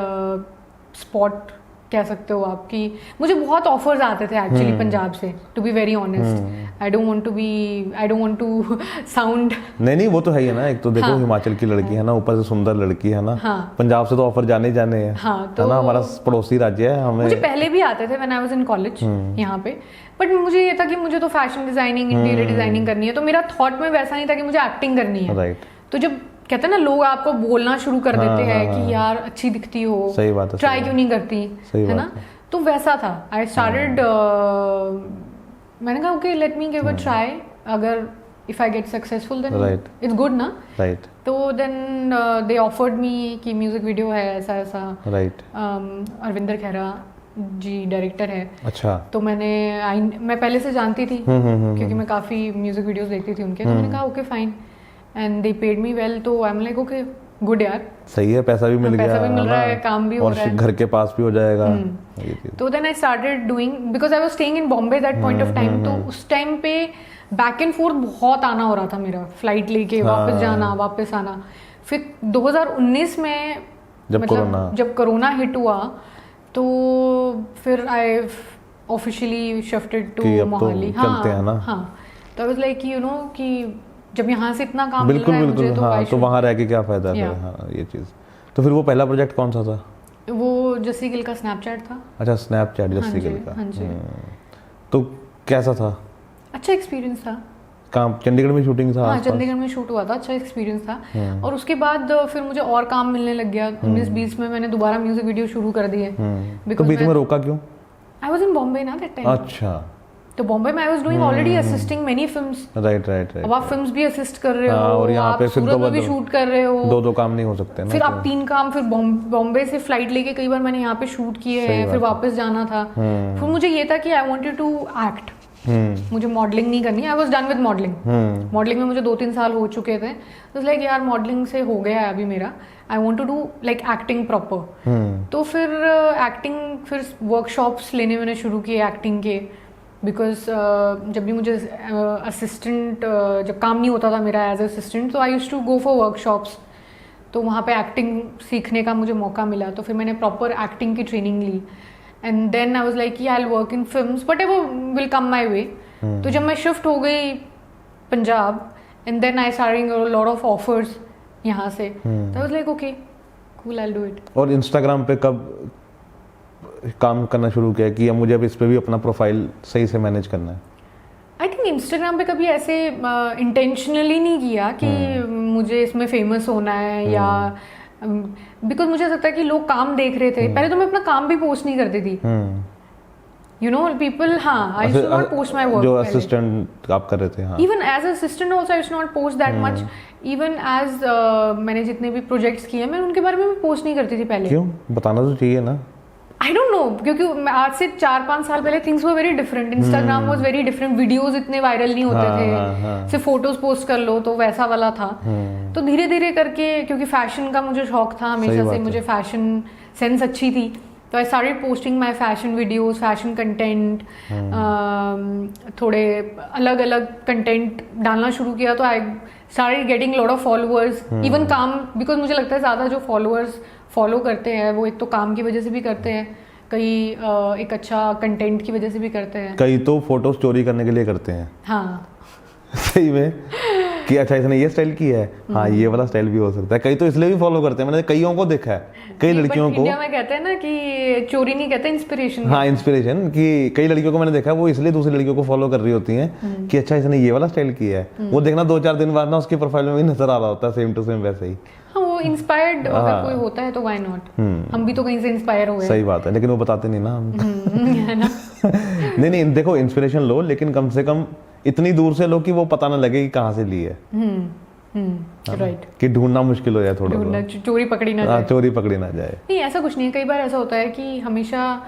स्पॉट कह सकते हो आप, कि मुझे बहुत ऑफर्स आते थे एक्चुअली पंजाब से, to be very honest. I don't want to sound. नहीं, वो तो है ही ना। एक तो देखो हिमाचल की लड़की है ना, ऊपर से सुंदर लड़की है ना। पंजाब से तो ऑफर जाने ही जाने हैं। तो है ना, हमारा पड़ोसी राज्य है। हमें मुझे पहले भी आते थे when I was in college यहाँ पे, बट मुझे ये था कि मुझे तो फैशन डिजाइनिंग, इंटीरियर डिजाइनिंग करनी है। तो मेरा थॉट में वैसा नहीं था कि मुझे एक्टिंग करनी है। राइट। तो जब कहते हैं ना लोग आपको बोलना शुरू कर देते हैं कि यार अच्छी दिखती हो, सही बात है, ट्राई क्यों नहीं करती, है ना, तो वैसा था। आई स्टार्टेड, मैंने कहा okay let me give a try, अगर if I get successful then it's good ना। राइट। तो देन दे ऑफर्ड मी कि म्यूजिक वीडियो है ऐसा ऐसा। राइट। अरविंदर खैरा जी डायरेक्टर है। अच्छा। तो मैं पहले से जानती थी क्योंकि मैं काफ़ी म्यूजिक वीडियोस देखती थी उनके। तो मैंने कहा okay fine, and they paid me well. तो I am like okay good यार, सही है, पैसा भी मिल गया, पैसा भी मिल रहा है, काम भी हो रहा है, और घर के पास भी हो जाएगा। तो then I started doing, because I was staying in Bombay that point of time. तो उस टाइम पे बैक एंड फोर्थ बहुत आना हो रहा था मेरा, फ्लाइट लेके वापस जाना वापस आना। फिर 2019 में जब कोरोना हिट हुआ तो फिर आई ऑफिशियली शिफ्टेड टू मोहाली। हाँ, तो I was like you know कि जब यहाँ से इतना काम मिल रहा है मुझे, तो हाँ, तो वहाँ रह के क्या फायदा है। हाँ, ये चीज़। तो फिर वो पहला प्रोजेक्ट कौन सा था? वो जस्सी गिल का स्नैपचैट था। अच्छा, स्नैपचैट जस्सी गिल का। हाँ जी। तो कैसा था? अच्छा एक्सपीरियंस था। काम चंडीगढ़ में शूटिंग था? हाँ, चंडीगढ़ में शूट हुआ था, अच्छा एक्सपीरियंस था। और उसके बाद फिर मुझे और काम मिलने लग गया। 19-20 में मैंने दोबारा म्यूजिक वीडियो शुरू कर दिए। तो बीच में रोका क्यों? आई वाज इन बॉम्बे ना दैट टाइम। अच्छा। तो बॉम्बे में आई was doing already assisting many films. Right. अब आप फिल्म्स भी असिस्ट कर रहे हो, और यहाँ पे फिर सूरत में भी शूट कर रहे हो, दो काम नहीं हो सकते ना। फिर आप 3 काम, फिर बॉम्बे से फ्लाइट लेके कई बार मैंने यहाँ पे शूट किए हैं, फिर वापस जाना था। फिर मुझे ये था कि आई वांटेड टू एक्ट, मुझे मॉडलिंग नहीं करनी। I was done with modelling. Modelling में मुझे 2-3 साल हो चुके थे। तो लाइक यार मॉडलिंग से हो गया है अभी मेरा, I want to do like acting proper. तो फिर एक्टिंग, फिर वर्कशॉप्स लेने मैंने शुरू किए एक्टिंग के, बिकॉज जब भी मुझे असिस्टेंट, जब काम नहीं होता था मेरा एज असिस्टेंट, तो I used to go for workshops. तो वहाँ पे एक्टिंग सीखने का मुझे मौका मिला। तो फिर मैंने प्रॉपर एक्टिंग की ट्रेनिंग ली, and then I was like कि I will work in films, but वो विल कम माय वे। तो जब मैं शिफ्ट हो गई Punjab, and then I starting lot of offers यहाँ से, तो I was like okay cool, I will do it. और इंस्टाग्राम पे कब काम करना शुरू किया कि अब मुझे अब इस पे भी अपना प्रोफाइल सही से मैनेज करना है? आई थिंक इंस्टाग्राम पे कभी ऐसे इंटेंशनली नहीं किया कि मुझे इसमें फेमस होना है, या बिकॉज मुझे लगता है कि लोग काम देख रहे थे। पहले तो मैं अपना काम भी पोस्ट नहीं करती थी, यू नो पीपल। हाँ, I used not post my work. जो असिस्टेंट आप कर रहे थे, हाँ, even as assistant also I used not post that much. Even as मैंने जितने भी प्रोजेक्ट्स किए मैं उनके बारे में भी पोस्ट नहीं करती थी पहले। क्यों? बताना तो चाहिए ना। आई डोंट नो, क्योंकि आज से 4-5 साल पहले things were very different. Instagram was very different, videos इतने वायरल नहीं होते थे, सिर्फ फोटोज पोस्ट कर लो, तो वैसा वाला था। तो धीरे धीरे करके, क्योंकि फैशन का मुझे शौक था हमेशा से, मुझे फैशन सेंस अच्छी थी, तो I started posting my fashion videos, fashion content, थोड़े अलग अलग कंटेंट डालना शुरू किया। तो I started getting lot of followers, even काम, बिकॉज मुझे लगता है ज़्यादा जो फॉलोअर्स फॉलो करते हैं वो एक तो काम की वजह से भी करते हैं, कई एक अच्छा कंटेंट की वजह से भी करते हैं, कई तो फोटो स्टोरी करने के लिए करते हैं। हाँ सही में कि अच्छा इसने ये स्टाइल किया है, हाँ ये वाला स्टाइल भी हो सकता है। कई तो इसलिए भी फॉलो करते हैं, मैंने कईयों को देखा है, कई लड़कियों को। इंडिया में कहते हैं ना कि चोरी नहीं कहते, इंस्पिरेशन। हाँ, इंस्पिरेशन, कि कई लड़कियों को मैंने देखा है वो इसलिए दूसरी लड़कियों को फॉलो कर रही होती हैं कि अच्छा इसने ये वाला स्टाइल किया है। वो देखना 2-4 दिन बाद ना उसकी प्रोफाइल में भी नजर आ रहा होता है सेम टू सेम वैसे ही। हाँ, वो इंस्पायर्ड अगर कोई होता है तो व्हाई नॉट, हम भी तो कहीं से इंस्पायर हुए। सही बात है, लेकिन वो बताते नहीं ना हम। है ना। नहीं देखो, इंस्पिरेशन लो, लेकिन कम से कम इतनी दूर से लो कि वो पता ना लगे कि कहाँ से ली है। राइट, कि ढूंढना मुश्किल हो जाए थोड़ा, ढूंढना, चोरी पकड़ी ना जाए। चोरी पकड़ी ना जाए। नहीं, ऐसा कुछ नहीं है। कई बार ऐसा होता है कि हमेशा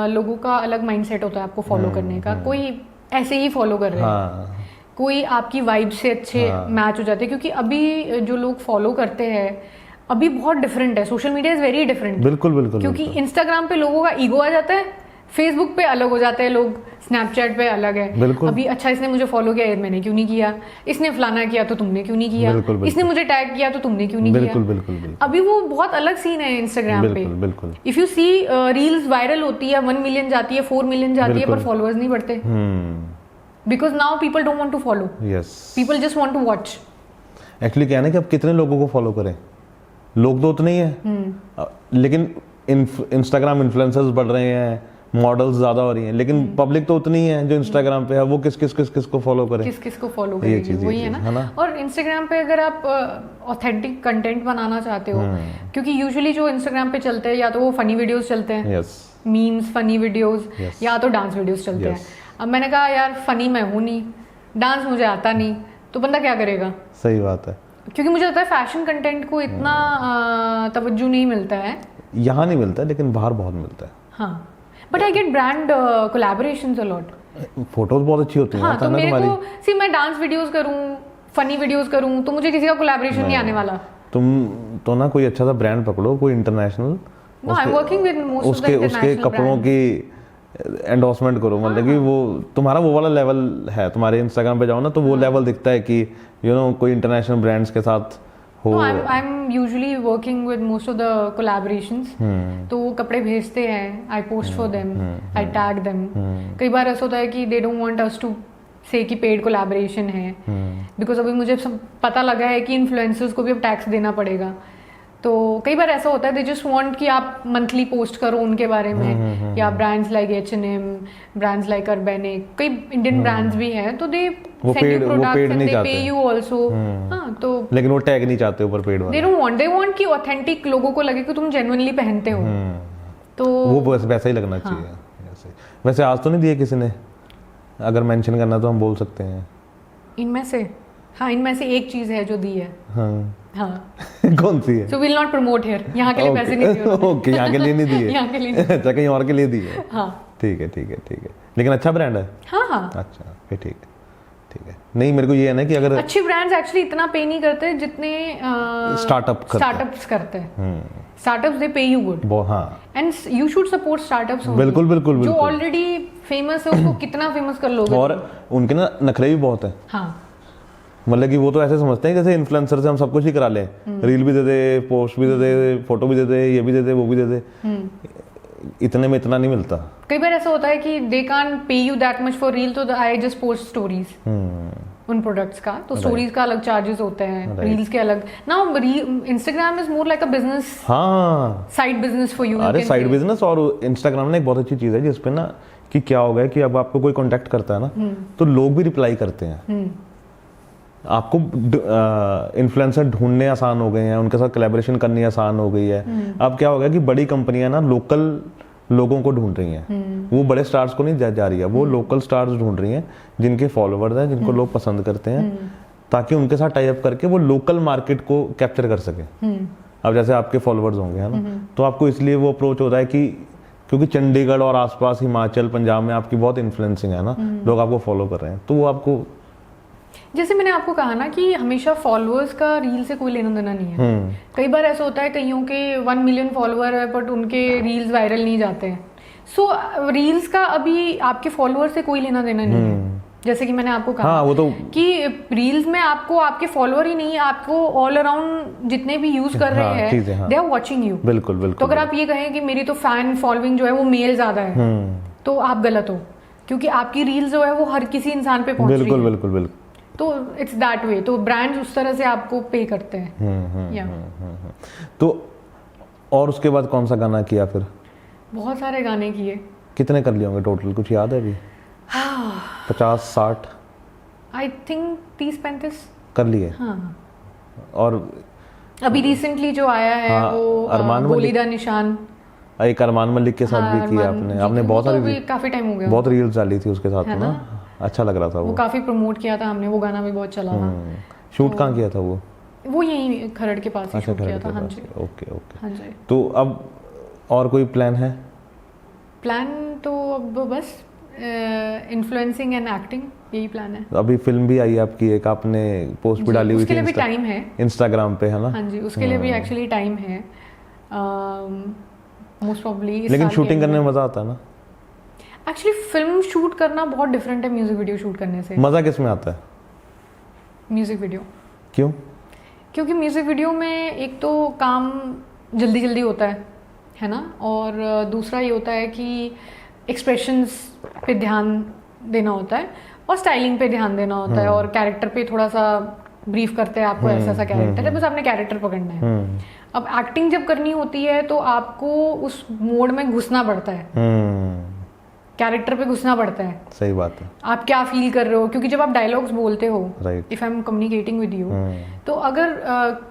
लोगों का अलग माइंडसेट होता है आपको फॉलो करने का। कोई ऐसे ही फॉलो कर रहे हैं, कोई आपकी वाइब से अच्छे मैच हो जाते हैं, क्योंकि अभी जो लोग फॉलो करते हैं अभी बहुत डिफरेंट है। Social media is very different. बिल्कुल बिल्कुल। क्योंकि इंस्टाग्राम पे लोगों का ईगो आ जाता है, फेसबुक पे अलग हो जाते हैं लोग, स्नैपचैट पे अलग है। अभी अच्छा इसने मुझे फॉलो किया, मैंने क्यों नहीं किया, इसने फलाना किया तो तुमने क्यों नहीं किया, इसने मुझे टैग किया तो तुमने क्यों नहीं किया। बिल्कुल। अभी वो बहुत अलग सीन है इंस्टाग्राम पे। बिल्कुल। If you see reels viral होती है, 1 मिलियन जाती है, 4 मिलियन जाती है, पर फॉलोअर्स नहीं बढ़ते। Because now people don't want to follow, people just want to watch. Actually क्या है ना कि अब कितने लोगों को फॉलो करें, लोग तो उतने ही है, लेकिन इंस्टाग्राम इन्फ्लुएंसर्स बढ़ रहे हैं, मॉडल्स ज्यादा हो रही हैं, लेकिन पब्लिक तो उतनी ही है जो इंस्टाग्राम पे है। वो किस को फॉलो करे, किस को फॉलो करेगी, वही है ना। और इंस्टाग्राम पे अगर आप ऑथेंटिक कंटेंट बनाना चाहते हो, क्योंकि यूजुअली जो इंस्टाग्राम पे चलते हैं या तो वो फनी वीडियोस चलते हैं, मीम्स, फनी वीडियोस, या तो डांस वीडियोस चलते हैं। अब मैंने कहा यार फनी मैं हूं नहीं, डांस मुझे आता नहीं, तो बंदा क्या करेगा। सही बात है। क्योंकि मुझे लगता है फैशन कंटेंट को इतना तवज्जो नहीं मिलता है, यहाँ नहीं मिलता, लेकिन बाहर बहुत मिलता है। हाँ, but I get brand collaborations a lot. Photos बहुत अच्छी होती हैं। हाँ, तो मेरे को सी मैं डांस वीडियोस करूँ, फनी वीडियोस करूँ, तो मुझे किसी का कोलैबोरेशन नहीं आने वाला। तुम तो ना कोई अच्छा सा ब्रांड पकड़ो, कोई इंटरनेशनल, उसके कपड़ों की एंडोर्समेंट करो। मतलब कि वो तुम्हारा वो वाला लेवल है, तुम्हारे इंस्टाग्राम पे जाओ ना तो वो लेवल दिखता है कि कोई इंटरनेशनल ब्रांड्स के साथ हो। I'm usually working with most of the collaborations. तो वो कपड़े भेजते हैं, I post for them, I tag them. कई बार ऐसा होता है कि they don't want us to say कि पेड कोलैबोरेशन है, बिकॉज अभी मुझे सब पता लगा है कि इन्फ्लुएंसर्स को भी अब टैक्स देना पड़ेगा। तो कई बार ऐसा होता है दे जस्ट वांट कि आप मंथली पोस्ट करो उनके बारे में, या brands like H&M, brands like Urbanic, कई इंडियन ब्रांड्स भी हैं, तो they send you products and they पे यू आल्सो। हां, तो लेकिन वो टैग नहीं चाहते ऊपर पेड वाला। दे वांट कि ऑथेंटिक लोगों को लगे कि तुम जेन्युइनली पहनते हो, तो वो वैसा ही लगना चाहिए। वैसे आज तो नहीं दिए किसी ने, अगर मेंशन करना तो हम बोल सकते हैं इनमें से। हाँ, इनमें से एक चीज है जो दी है। हाँ कौन सी है? So we'll not promote here. यहाँ के लिए पैसे नहीं दिए। ओके, यहाँ के लिए नहीं दिए। यहाँ के लिए अच्छा, कहीं और के लिए दिए। हाँ, ठीक है। लेकिन अच्छा ब्रांड है। हाँ। अच्छा, फिर ठीक है। नहीं, मेरे को ये है ना कि अगर अच्छे ब्रांड्स एक्चुअली इतना पे नहीं करते जितने स्टार्टअप्स करते हैं। स्टार्टअप्स दे पे यू गुड। हाँ, and you should support startups. बिल्कुल। जो ऑलरेडी फेमस है उसको कितना फेमस कर लोगे। और उनके ना नखरे भी बहुत है। हाँ, मतलब कि वो तो ऐसे समझते हैं जैसे इन्फ्लुएंसर से हम सब कुछ ही करा लें, रील भी दे दे, पोस्ट भी दे दे, फोटो भी दे दे, ये भी दे दे, वो भी दे दे। इतने में इतना नहीं मिलता। कई बार ऐसा होता है कि they can't pay you that much for reel, तो आई जस्ट पोस्ट स्टोरीज उन प्रोडक्ट्स का, तो स्टोरीज का अलग चार्जेस होते हैं, रील्स के अलग। Now Instagram is more like a business, side business for you. अरे साइड बिजनेस। और इंस्टाग्राम ने एक बहुत अच्छी चीज है जिसपे ना कि क्या हो गया कि अब आपको कोई कांटेक्ट करता है ना तो लोग भी रिप्लाई करते हैं। आपको इन्फ्लुएंसर ढूंढने आसान हो गए हैं, उनके साथ कोलैबोरेशन करनी आसान हो गई है। अब क्या हो गया कि बड़ी कंपनियां ना लोकल लोगों को ढूंढ रही हैं, वो बड़े स्टार्स को नहीं जा रही है, वो लोकल स्टार्स ढूंढ रही हैं जिनके फॉलोवर्स हैं, जिनको लोग पसंद करते हैं, ताकि उनके साथ टाई अप करके वो लोकल मार्केट को कैप्चर कर सके। अब जैसे आपके फॉलोवर्स होंगे, है ना, तो आपको इसलिए वो अप्रोच होता है कि क्योंकि चंडीगढ़ और आसपास हिमाचल, पंजाब में आपकी बहुत इन्फ्लुएंसिंग है ना, लोग आपको फॉलो कर रहे हैं, तो वो आपको, जैसे मैंने आपको कहा ना कि हमेशा फॉलोअर्स का रील से कोई लेना देना नहीं है। कई बार ऐसा होता है कईयों के 1 मिलियन फॉलोअर है बट उनके रील्स वायरल नहीं जाते हैं। सो रील्स का अभी आपके फॉलोअर से कोई लेना देना नहीं है। जैसे कि मैंने आपको कहा वो तो कि रील्स में आपको आपके फॉलोअर ही नहीं, आपको ऑल अराउंड जितने भी यूज कर रहे हैं दे आर वाचिंग यू। बिल्कुल। तो अगर आप ये कहें कि मेरी तो फैन फॉलोइंग जो है वो मेल ज्यादा है, तो आप गलत हो, क्योंकि आपकी रील्स जो है वो हर किसी इंसान पे पहुंच रही है। बिल्कुल। तो इट्स दैट वे। तो ब्रांड्स उस तरह से आपको पे करते हैं। तो और उसके बाद कौन सा गाना किया फिर? बहुत सारे गाने किए। कितने कर लिए होंगे टोटल, कुछ याद है अभी? 50-60 आई थिंक 30-35 कर लिए। हाँ। और अभी रिसेंटली जो आया है हाँ, वो अरमान बोलीदा निशान, एक अरमान मलिक के साथ भी किया आपने बहुत तो सारी भी काफी टाइम हो गया, बहुत रील्स डाली थी उसके साथ ना, अच्छा लग रहा था वो काफी प्रमोट किया था हमने, वो गाना भी बहुत चला था। शूट कहाँ किया था वो यहीं खरड़ के पास ही शूट किया था। हाँ जी, ओके ओके। हाँ जी। तो अब और कोई प्लान है? प्लान तो अब बस इन्फ्लुएंसिंग एंड एक्टिंग, यही प्लान है। अभी फिल्म भी आई आपकी, एक आपने पोस्ट भी डाली हुई थी, उसके लिए भी टाइम है, इंस्टाग्राम पे, है ना? हाँ जी, उसके लिए भी एक्चुअली टाइम है, मोस्ट प्रोबब्ली। लेकिन शूटिंग करने में मजा आता है ना? एक्चुअली फिल्म शूट करना बहुत डिफरेंट है म्यूजिक वीडियो शूट करने से। मजा किस में आता है? Music video. क्यों? क्योंकि म्यूजिक वीडियो में एक तो काम जल्दी जल्दी होता है ना, और दूसरा ये होता है कि एक्सप्रेशंस पे ध्यान देना होता है और स्टाइलिंग पे ध्यान देना होता है, और कैरेक्टर पे थोड़ा सा ब्रीफ करते हैं आपको, ऐसा ऐसा कैरेक्टर है, बस आपने कैरेक्टर पकड़ना है। अब एक्टिंग जब करनी होती है तो आपको उस मोड में घुसना पड़ता है, कैरेक्टर पे घुसना पड़ता है। सही बात है। आप क्या फील कर रहे हो, क्योंकि जब आप डायलॉग्स बोलते हो, right, if I am communicating with you, तो अगर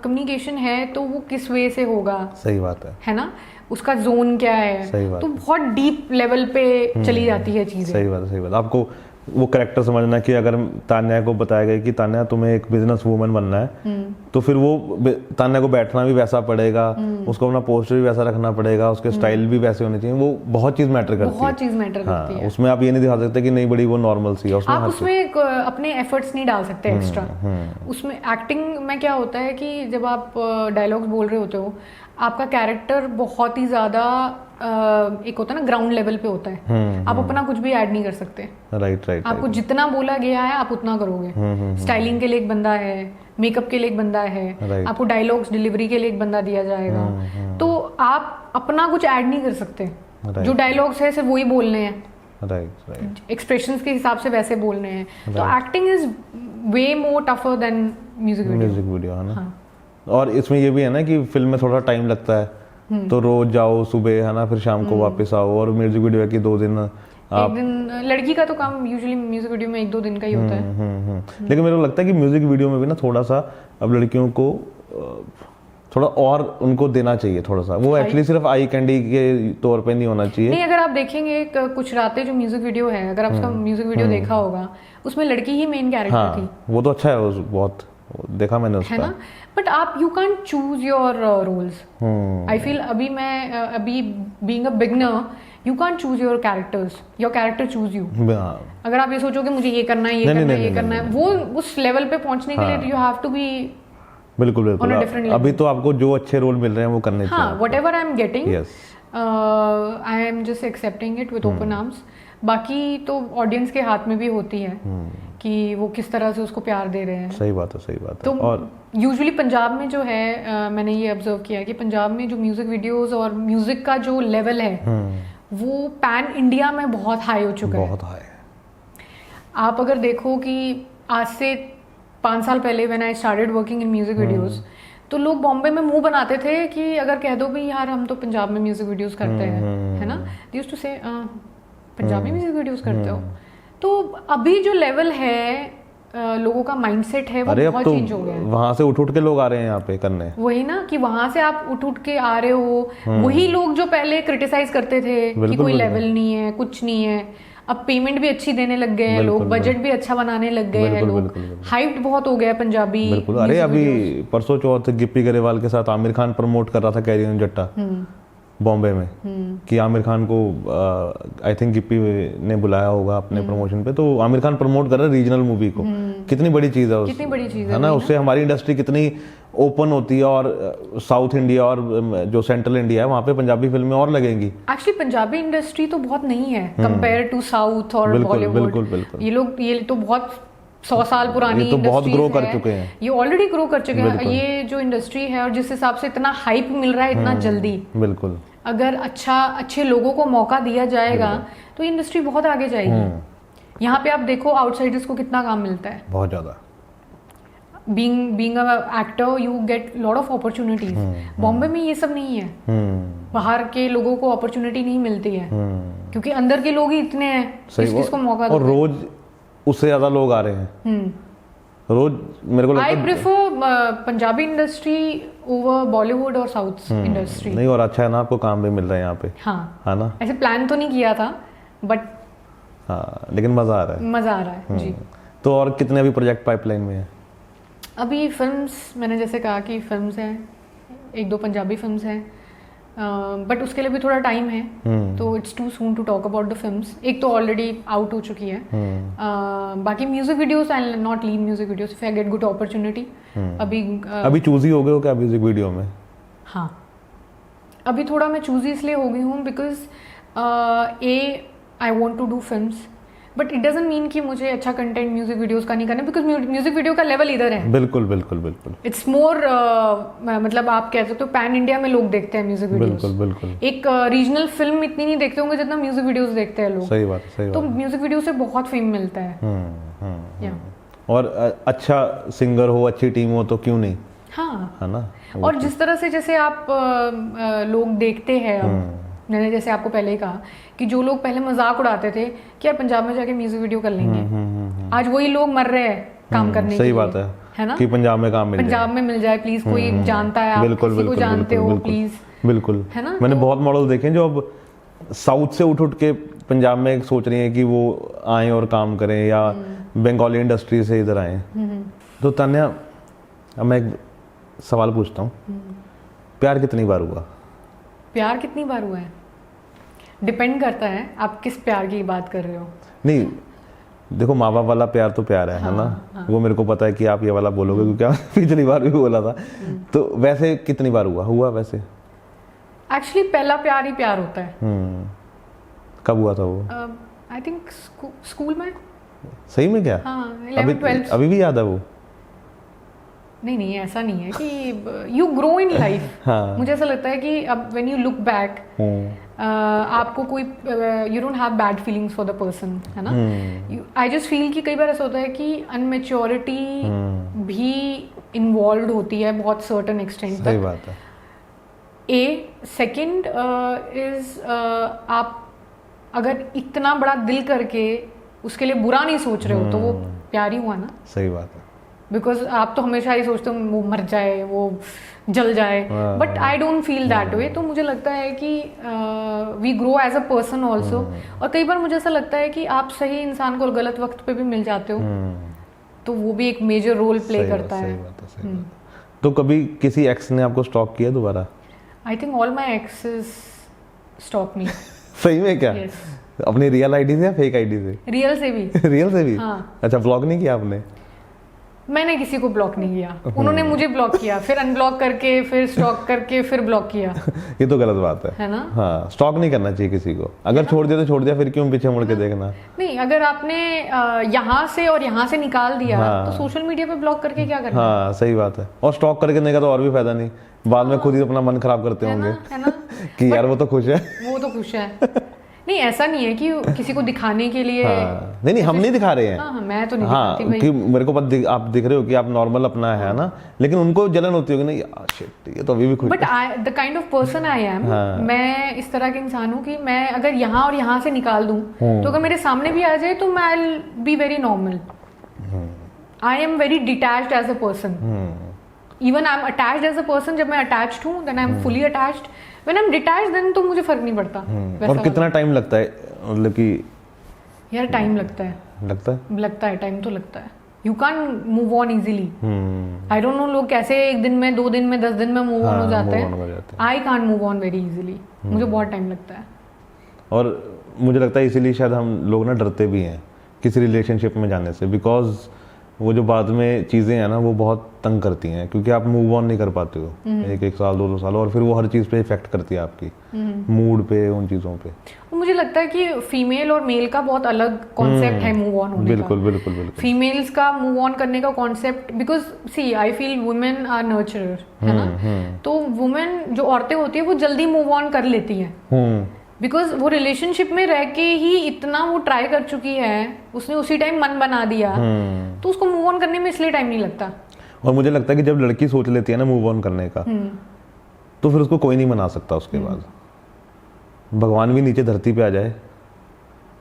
कम्युनिकेशन है तो वो किस वे से होगा, सही बात है ना, उसका जोन क्या है, सही बात तो बहुत डीप लेवल पे चली जाती है चीजें। सही बात है, सही बात। आपको वो कैरेक्टर समझना कि अगर तान्या को बताया गया कि तान्या तुम्हें एक बिजनेस वूमन बनना है, तो फिर वो तान्या को बैठना भी वैसा पड़ेगा, उसको अपना पोस्टर भी वैसा रखना पड़ेगा, उसके स्टाइल भी वैसे होने चाहिए, वो बहुत चीज मैटर करती है, बहुत चीज मैटर करती है। उसमें आप ये नहीं दिखा सकते कि नहीं बड़ी वो नॉर्मल सी है, उसमें आप उसमें अपने एफर्ट्स नहीं डाल सकते एक्स्ट्रा। उसमें एक्टिंग में क्या होता है कि जब आप डायलॉग्स बोल रहे होते हो, आपका कैरेक्टर बहुत ही ज्यादा एक होता है ना ग्राउंड लेवल पे होता है, आप अपना कुछ भी ऐड नहीं कर सकते। Right right. आपको जितना बोला गया है आप उतना करोगे। स्टाइलिंग के लिए एक बंदा है, मेकअप के लिए एक बंदा है, आपको डायलॉग्स डिलीवरी के लिए एक बंदा दिया जाएगा, तो आप अपना कुछ ऐड नहीं कर सकते। जो डायलॉग्स है सिर्फ वही बोलने हैं, राइट राइट, एक्सप्रेशंस के हिसाब से वैसे बोलने हैं। तो acting is way more tougher than music video, है ना। और इसमें ये भी है ना कि फिल्म में थोड़ा टाइम लगता है, तो रोज जाओ सुबह, है ना, फिर शाम को वापस आओ, और म्यूजिक वीडियो की 2 दिन एक दिन। लड़की का तो काम यूजुअली म्यूजिक वीडियो में 1-2 दिन का ही होता है। लेकिन मेरे को लगता है कि म्यूजिक वीडियो में भी ना थोड़ा सा अब लड़कियों को थोड़ा और उनको देना चाहिए थोड़ा सा, वो एक्चुअली सिर्फ आई कैंडी के तौर पे नहीं होना चाहिए। नहीं, अगर आप देखेंगे कुछ रातें जो म्यूजिक वीडियो है, अगर आप उसका म्यूजिक वीडियो देखा होगा, उसमें लड़की ही मेन कैरेक्टर थी। वो तो अच्छा है, बहुत देखा मैंने उसका, है ना। बट आप you can choose your roles. I feel अभी being a beginner, you can choose your characters, your character choose you. अगर आप ये सोचोगे मुझे ये करना है, ये करना है, वो उस लेवल पे पहुंचने के लिए यू हैव टू बी बिल्कुल बिल्कुल। अभी तो आपको जो अच्छे रोल मिल रहे हैं वो करने चाहिए। Whatever I am getting, I am just accepting it with open arms. बाकी तो ऑडियंस के हाथ में भी होती है कि वो किस तरह से उसको प्यार दे रहे हैं। सही बात है, सही बात है। तो और यूजुअली पंजाब में जो है, मैंने ये ऑब्जर्व किया है कि पंजाब में जो म्यूजिक वीडियोस और म्यूजिक का जो लेवल है वो पैन इंडिया में बहुत हाई हो चुका है, बहुत हाई। आप अगर देखो कि आज से 5 साल पहले when I started working in music videos, तो लोग बॉम्बे में मुंह बनाते थे कि अगर कह दो भी यार हम तो पंजाब में म्यूजिक वीडियोस करते हैं, है ना, दे यूज्ड टू से पंजाब में म्यूजिक वीडियोस करते हो। तो अभी जो लेवल है लोगों का माइंडसेट है वो बहुत चेंज हो गया है। वहां से उठ के लोग आ रहे हैं यहाँ पे करने, वही ना कि वहां से आप उठ के आ रहे हो, वही लोग जो पहले क्रिटिसाइज करते थे कि कोई लेवल नहीं है, कुछ नहीं है, अब पेमेंट भी अच्छी देने लग गए हैं लोग, बजट भी अच्छा बनाने लग गए हैं लोग, हाइप्ड बहुत हो गया पंजाबी। बिल्कुल। अरे अभी परसों चौथ गिप्पी गरेवाल के साथ आमिर खान प्रमोट कर रहा था कैरी ऑन जट्टा बॉम्बे में, कि आमिर खान को आई थिंक गिप्पी ने बुलाया होगा अपने प्रमोशन पे, तो आमिर खान प्रमोट कर रहा है रीजनल मूवी को। कितनी बड़ी चीज है, कितनी बड़ी चीज है ना। उससे हमारी इंडस्ट्री कितनी ओपन होती है, और साउथ इंडिया और जो सेंट्रल इंडिया है वहाँ पे पंजाबी फिल्में और लगेंगी। एक्चुअली पंजाबी इंडस्ट्री तो बहुत नहीं है कंपेयर टू साउथ और बॉलीवुड। बिल्कुल बिल्कुल। ये तो बहुत 100 साल पुरानी, ये तो बहुत ग्रो कर चुके हैं, ये ऑलरेडी ग्रो कर चुके हैं। ये जो इंडस्ट्री है और जिस हिसाब से इतना हाइप मिल रहा है इतना जल्दी, बिल्कुल, अगर अच्छे लोगों को मौका दिया जाएगा तो इंडस्ट्री बहुत आगे जाएगी। यहाँ पे आप देखो आउटसाइडर्स को कितना काम मिलता है, बहुत ज्यादा। Being a actor you get lot of opportunities. Bombay में ये सब नहीं है, बाहर के लोगों को अपॉर्चुनिटी नहीं मिलती है, क्योंकि अंदर के लोग ही इतने हैं, किसको मौका और रोज उससे ज्यादा लोग आ रहे हैं। रोज मेरे को लगता आई है prefer Punjabi industry over Bollywood और साउथ इंडस्ट्री। नहीं, और अच्छा है ना, आपको काम भी मिल रहा है यहाँ पे, हाँ है ना। ऐसे प्लान तो नहीं किया था बट हाँ, लेकिन मजा आ रहा है। मजा आ रहा है जी। तो और कितने अभी प्रोजेक्ट पाइपलाइन में है? अभी फिल्म्स, मैंने जैसे कहा कि फिल्म्स हैं, 1-2 पंजाबी फिल्म्स हैं, बट उसके लिए भी थोड़ा टाइम है, तो it's too soon to talk about the films. एक तो ऑलरेडी आउट हो चुकी है, बाकी music videos I will not leave music videos if I get good opportunity. अभी चूजी हो गए हो क्या म्यूजिक वीडियो में? हाँ, अभी थोड़ा मैं चूजी इसलिए हो गई हूँ because I want to do films, but it doesn't mean कि मुझे अच्छा कंटेंट म्यूजिक वीडियोस का नहीं करना, बिकॉज म्यूजिक वीडियो का लेवल इधर है। बिल्कुल बिल्कुल बिल्कुल। इट्स मोर मतलब आप कह सकते हो पैन इंडिया में लोग देखते हैं म्यूजिक वीडियोस। बिल्कुल बिल्कुल। एक रीजनल फिल्म इतनी नहीं देखते होंगे जितना म्यूजिक वीडियोस देखते हैं लोग। सही बात, सही तो बात। म्यूजिक वीडियो से बहुत फेम मिलता है। या और अच्छा सिंगर हो, अच्छी टीम हो तो क्यों नहीं, हाँ, है ना। और जिस तरह से जैसे आप लोग देखते हैं, अब मैंने जैसे आपको पहले ही कहा कि जो लोग पहले मजाक उड़ाते थे कि यार पंजाब में जाके म्यूजिक वीडियो कर लेंगे, आज वही लोग मर रहे हैं काम करने के लिए। सही बात है ना, कि पंजाब में काम मिल जाए, पंजाब में मिल जाए प्लीज, कोई जानता है, आप किसी को जानते हो प्लीज, बिल्कुल, है ना। मैंने बहुत मॉडल देखे हैं जो अब साउथ से उठ के पंजाब में सोच रही हैं कि वो आए और काम करें, या बंगाली इंडस्ट्री से इधर आए। तो तान्या, अब मैं एक सवाल पूछता हूँ, प्यार कितनी बार हुआ? प्यार कितनी बार हुआ है डिपेंड करता है आप किस प्यार की बात कर रहे हो। नहीं देखो, माँ बाप वाला प्यार तो प्यार है ना। वो मेरे को पता है कि आप ये वाला बोलोगे क्योंकि आप पिछली बार भी बोला था। तो वैसे कितनी बार हुआ वैसे? एक्चुअली पहला प्यार ही प्यार होता है। कब हुआ था वो? आई थिंक स्कूल में। सही में क्या? हाँ, 11-12। अभी भी याद है वो? नहीं, ऐसा नहीं है कि यू ग्रो इन लाइफ। मुझे ऐसा लगता है कि अब व्हेन यू लुक बैक, आपको कोई you don't have bad feelings for the person, है ना। आई जस्ट फील कि कई बार ऐसा होता है कि अनमेच्योरिटी भी इन्वॉल्व होती है बहुत सर्टेन एक्सटेंट तक। सही बात है। सेकंड इज आप अगर इतना बड़ा दिल करके उसके लिए बुरा नहीं सोच रहे हो तो वो प्यार ही हुआ ना। सही बात है। बिकॉज आप तो हमेशा ही सोचते हो वो मर जाए, वो जल जाए, but I don't feel that way. तो मुझे लगता है कि we grow as a person also. और कई बार मुझे ऐसा लगता है कि आप सही इंसान को गलत वक्त पे भी मिल जाते हो, तो वो भी एक मेजर रोल प्ले करता है। तो कभी किसी एक्स ने आपको स्टॉक किया दोबारा? I think all my exes stalk me. सही में क्या? yes. अपनी रियल आईडी से या फेक आईडी से? रियल से भी। रियल से भी? हाँ। अच्छा, ब्लॉक नहीं किया आपने? मैंने किसी को ब्लॉक नहीं किया, उन्होंने मुझे ब्लॉक किया, फिर अनब्लॉक करके, फिर स्टॉक करके, फिर ब्लॉक किया। ये तो गलत बात है ना। हाँ, स्टॉक नहीं करना चाहिए किसी को। अगर छोड़ दिया तो छोड़ दिया, फिर क्यों पीछे मुड़ के देखना। नहीं, अगर आपने यहाँ से और यहाँ से निकाल दिया तो सोशल मीडिया पे ब्लॉक करके क्या करना। हाँ, सही बात है। और स्टॉक करने का तो और भी फायदा नहीं, बाद में खुद ही अपना मन खराब करते होंगे कि यार वो तो खुश है, वो तो खुश है। नहीं, ऐसा नहीं है कि किसी को दिखाने के लिए। नहीं, हम नहीं दिखा रहे हैं। हाँ, मैं तो नहीं दिखाती भाई। कि मेरे को आप दिख रहे हो कि आप नॉर्मल अपना है ना, लेकिन उनको जलन होती होगी, नहीं शिट, ये तो अभी भी खुश। But the kind of person I am, मैं इस तरह के इंसान हूँ कि मैं अगर यहाँ और यहाँ से निकाल दूं तो अगर मेरे सामने भी आ जाए तो मैं I will be very normal. I am very detached as a person. Even I am attached as a person. जब मैं अटैच्ड हूँ then I am fully attached. When I am detached then तो मुझे फर्क नहीं पड़ता। और कितना टाइम लगता है, मतलब कि यार टाइम लगता है टाइम तो लगता है। You can move on easily. I don't know लोग कैसे 1 दिन में, 2 दिन में, 10 दिन में मूव ऑन हो जाते हैं। I can move on very easily. मुझे बहुत टाइम लगता है। और मुझे लगता है इसीलिए शायद हम लोग ना डरते भी हैं किसी रिलेशनशिप में जाने से, बिकॉज वो जो बाद में चीज़ें हैं ना वो बहुत तंग करती हैं, क्योंकि आप मूव ऑन नहीं कर पाते हो 1 साल 2 साल, और फिर वो हर चीज़ पे इफेक्ट करती है आपकी मूड पे, उन चीज़ों पे। मुझे लगता है कि फीमेल और मेल का बहुत अलग कॉन्सेप्ट है मूव ऑन होने बिल्कुल का। बिल्कुल बिल्कुल। फीमेल्स का मूव ऑन करने का concept, because see I feel women are nurturer, है ना। तो वुमेन जो औरतें होती है वो जल्दी मूव ऑन कर लेती हैं, बिकॉज वो रिलेशनशिप में रह के ही इतना वो ट्राई कर चुकी है, उसने उसी टाइम मन बना दिया, तो उसको मूव ऑन करने में इसलिए टाइम नहीं लगता। और मुझे लगता है कि जब लड़की सोच लेती है ना मूव ऑन करने का, तो फिर उसको कोई नहीं मना सकता उसके बाद। भगवान भी नीचे धरती पे आ जाए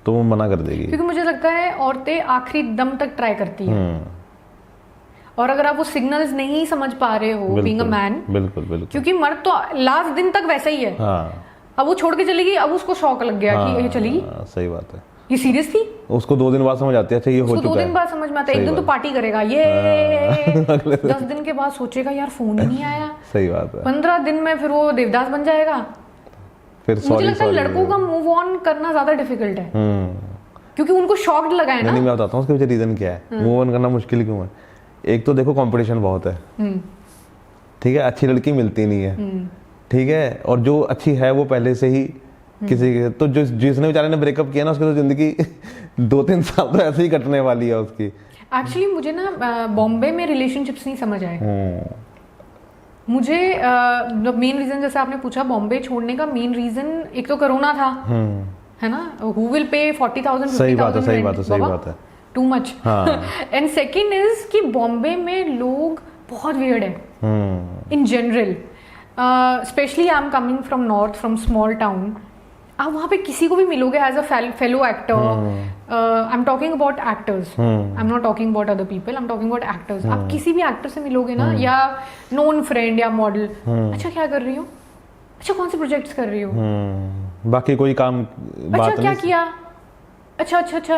तो वो मना कर देगी, क्योंकि मुझे लगता है औरतें आखिरी दम तक ट्राई करती हैं। और अगर आप वो सिग्नल्स नहीं समझ पा रहे हो बीइंग अ मैन, बिल्कुल बिल्कुल, क्योंकि मर्द तो लास्ट दिन तक वैसा ही है। हाँ, अब वो छोड़ के चली गई, अब उसको शौक लग गया कि ये चली गई, सही बात है। ये सीरियस थी। उसको 2 दिन बाद समझ आती है अच्छा ये हो उसको चुका 2 है। दिन बाद समझ में आता है, एक दिन तो पार्टी करेगा ये 10 दिन के बाद सोचेगा यार फोन ही नहीं आया। सही बात है। 15 दिन में फिर वो देवदास बन जाएगा। फिर मुझे सॉरी लगता है सॉरी। लड़कों का मूव ऑन करना ज्यादा डिफिकल्ट है, क्योंकि उनको शॉक्ड लगा है ना। नहीं, मैं बताता हूँ उसके पीछे रीजन क्या है, मूव ऑन करना मुश्किल क्यों है। एक तो देखो कंपटीशन बहुत है, ठीक है, अच्छी लड़की मिलती नहीं है, ठीक है, और जो अच्छी है वो पहले से ही किसी के, तो जो जिसने बेचारे ने ब्रेकअप किया ना उसकी तो जिंदगी 2-3 साल तो ऐसे ही कटने वाली है उसकी। एक्चुअली मुझे ना बॉम्बे में रिलेशनशिप्स नहीं समझ आए। मुझे मेन रीजन, जैसे आपने पूछा बॉम्बे छोड़ने का मेन रीजन, एक तो कोरोना था, है ना, हु विल पे 40,000 सही बात है, सही बात है, सही बात है, too much. And second is कि बॉम्बे में लोग बहुत वियर्ड है in general, specially I am coming from north, from small town. आप वहाँ पे किसी को भी मिलोगे as a fellow actor, I am talking about actors, I am not talking about other people, I am talking about actors. आप किसी भी एक्टर से मिलोगे ना, या नोन फ्रेंड या मॉडल, अच्छा क्या कर रही हो, अच्छा कौन से प्रोजेक्ट्स कर रही हो, बाकी कोई काम अच्छा क्या किया, अच्छा अच्छा अच्छा,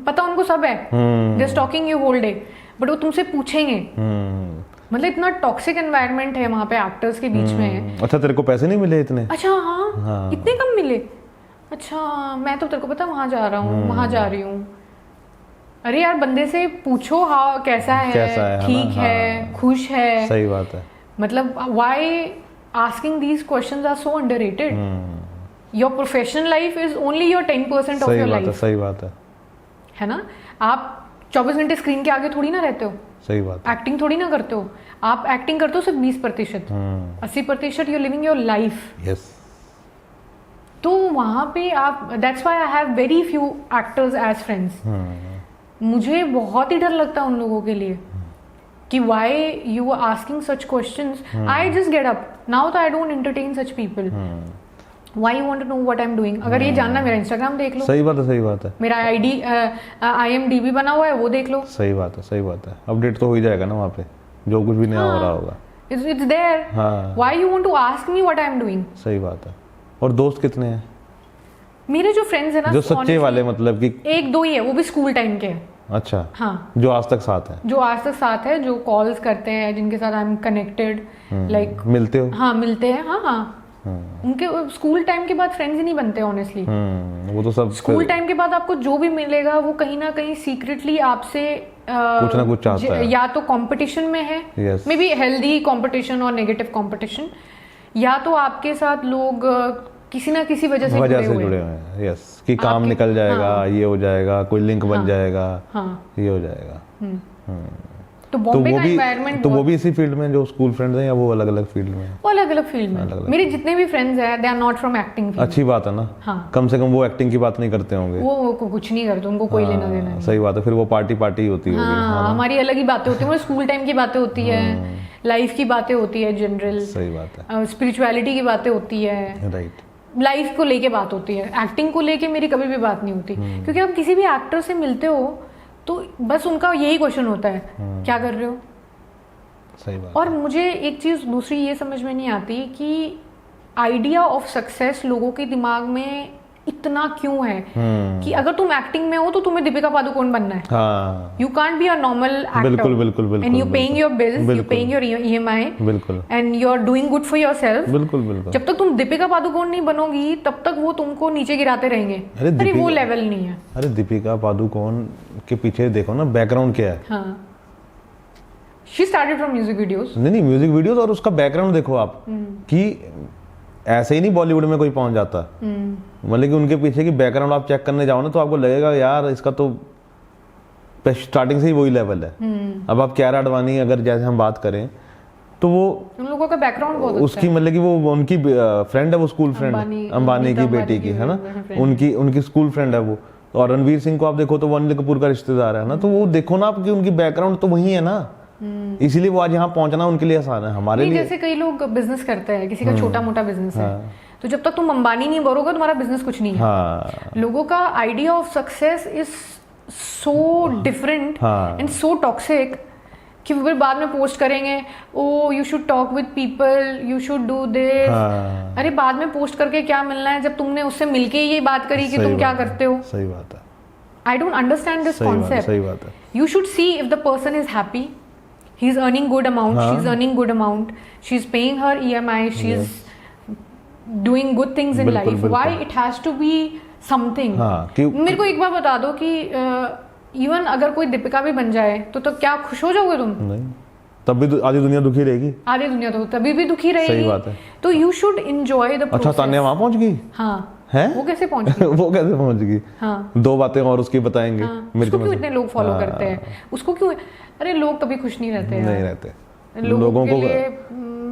पता उनको सब है, they are stalking you whole day, but वो तुमसे पूछेंगे। मतलब इतना टॉक्सिक एनवायरनमेंट है वहाँ पे एक्टर्स के बीच में। अच्छा तेरे को पैसे नहीं मिले इतने, अच्छा हाँ, इतने कम मिले, अच्छा मैं तो तेरे को पता वहाँ जा रहा हूँ, वहाँ जा रही हूँ। अरे यार बंदे से पूछो हाँ कैसा है, ठीक है, खुश है। सही बात है। मतलब why asking these questions are so underrated. Your professional life is only your 10% of your life. सही बात है ना। आप 24 घंटे स्क्रीन के आगे थोड़ी ना रहते हो, सही बात है, एक्टिंग थोड़ी ना करते हो, आप एक्टिंग करते हो सिर्फ 20%, 80% you living your life. Yes. तो वहाँ पे आप, that's why I have very few actors as friends. मुझे बहुत ही डर लगता है उन लोगों के लिए कि why you are asking such questions. I just get up now, तो I don't entertain such people. Why you want to know what I'm doing? अगर ये जानना, मेरा इंस्टाग्राम देख लो। सही बात है, सही बात है। मेरा IMDb बना हुआ है, वो देख लो। सही बात है, सही बात है। अपडेट तो हो ही जाएगा ना वहाँ पे, जो कुछ भी नया हो रहा होगा। It's there. हाँ। Why you want to ask me what I'm doing? सही बात है। और दोस्त कितने हैं? मेरे जो फ्रेंड्स हैं ना, जो सच्चे वाले, मतलब कि 1-2 ही है, वो भी स्कूल टाइम के हैं। अच्छा हाँ, जो आज तक साथ है, जो आज तक साथ है, जो कॉल्स करते हैं, जिनके साथ आई एम कनेक्टेड, लाइक मिलते हो? हाँ मिलते हैं, हाँ हाँ। उनके स्कूल टाइम के बाद फ्रेंड्स ही नहीं बनते ऑनेस्टली। वो तो सब स्कूल टाइम के बाद आपको जो भी मिलेगा वो कहीं ना कहीं सीक्रेटली आपसे कुछ ना कुछ चाहता है। या तो कंपटीशन में है, मे बी हेल्दी कंपटीशन और नेगेटिव कंपटीशन, या तो आपके साथ लोग किसी ना किसी वजह से जुड़े हुए हैं। यस, कि काम निकल जाएगा, ये हो जाएगा, कोई लिंक बन जाएगा, ये हो जाएगा। तो बॉम्बे का एनवायरनमेंट, तो वो भी इसी फील्ड में जो स्कूल फ्रेंड्स हैं, या वो अलग अलग फील्ड में? वो अलग अलग फील्ड में। मेरे जितने भी फ्रेंड्स हैं, they are not from acting field. अच्छी बात है ना। हाँ। कम से कम वो एक्टिंग की बात नहीं करते होंगे, वो कुछ नहीं करते, उनको कोई लेना देना नहीं। सही बात है। फिर वो पार्टी होती होगी। हमारी अलग ही बातें होती है, स्कूल टाइम की बातें होती है, लाइफ की बातें होती है जनरल। सही बात है। स्पिरिचुअलिटी की बातें होती है, राइट। लाइफ को लेके बात होती है। एक्टिंग को लेके मेरी कभी भी बात नहीं होती, क्योंकि आप किसी भी एक्टर से मिलते हो तो बस उनका यही क्वेश्चन होता है, क्या कर रहे हो। सही बात। और मुझे एक चीज दूसरी ये समझ में नहीं आती कि आइडिया ऑफ सक्सेस लोगों के दिमाग में इतना क्यों है कि अगर तुम एक्टिंग में हो तो तुम्हें दीपिका पादुकोण बनना है। हाँ। You can't be a normal actor. बिल्कुल बिल्कुल बिल्कुल। And you paying your bills, you paying your EMI, बिल्कुल, and you are doing good for yourself. बिल्कुल बिल्कुल। जब तक तुम दीपिका पादुकोण नहीं बनोगी तब तक वो तुमको नीचे गिराते रहेंगे। अरे वो लेवल नहीं है। अरे दीपिका पादुकोण के पीछे देखो ना बैकग्राउंड क्या है। हाँ। She started from music videos. नहीं, म्यूजिक वीडियोस, और उसका बैकग्राउंड देखो आप कि ऐसे ही नहीं बॉलीवुड में कोई पहुंच जाता। मतलब कि उनके पीछे की बैकग्राउंड आप चेक करने जाओ ना तो आपको लगेगा यार इसका तो स्टार्टिंग से ही वही लेवल है। अब आप कियारा आडवाणी अगर जैसे हम बात करें तो वो उन लोगों का बैकग्राउंड बहुत अच्छा उसकी मतलब कि वो उनकी फ्रेंड है, वो स्कूल फ्रेंड, अंबानी की बेटी की, है ना, उनकी स्कूल फ्रेंड है वो। और रणवीर सिंह को आप देखो तो वो अनिल कपूर का रिश्तेदार है ना। तो वो देखो ना आपकी उनकी बैकग्राउंड तो वही है ना, इसीलिए वो आज यहाँ पहुंचना उनके लिए आसान है। हमारे लिए जैसे कई लोग बिजनेस करते हैं, किसी का छोटा मोटा बिजनेस है, तो जब तक तुम अंबानी नहीं बनोगे तुम्हारा बिजनेस कुछ नहीं है। हाँ। लोगों का idea of success is so different and so toxic कि फिर बाद में पोस्ट करेंगे, oh you should talk with people, you should do this. अरे बाद में पोस्ट करके क्या मिलना है जब तुमने उससे मिलके ही ये बात करी कि तुम क्या करते हो। सही बात है। I don't understand this concept. सही बात है। You should see if the person is happy, he's earning good amount, she's earning good amount, she's paying her EMI, she's doing good things in life. Why it has to be something? मेरे को एक बार बता दो कि even अगर कोई दीपिका भी बन जाए तो क्या खुश हो जाओगे तुम? नहीं, तब भी आधी दुनिया दुखी रहेगी। आधी दुनिया तो तभी भी दुखी रहेगी। सही बात है। तो you should enjoy the process. अच्छा, तान्या वहां पहुंच गई? हाँ। है? वो कैसे पहुंच गई? वो कैसे पहुंच गई? हाँ। 2 बातें और उसकी बताएंगे। उसको क्यों इतने लोग फॉलो करते हैं? उसको क्यों? अरे लोग कभी खुश नहीं रहते हैं। नहीं रहते। लोगों के लिए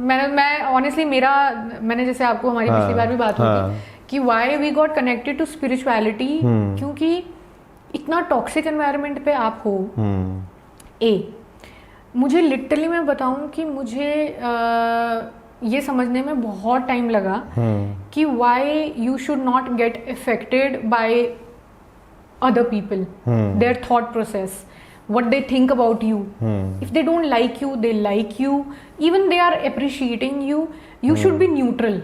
मैं ऑनेस्टली मैंने जैसे आपको हमारी पिछली बार भी बात हुई कि why we got connected to spirituality, क्योंकि इतना टॉक्सिक एनवायरनमेंट पे आप हो। मुझे लिटरली मैं बताऊं कि मुझे ये समझने में बहुत टाइम लगा कि why you should not get affected by other people, there thought process, what they think about you. If they don't like you, they like you. Even they are appreciating you. You should be neutral.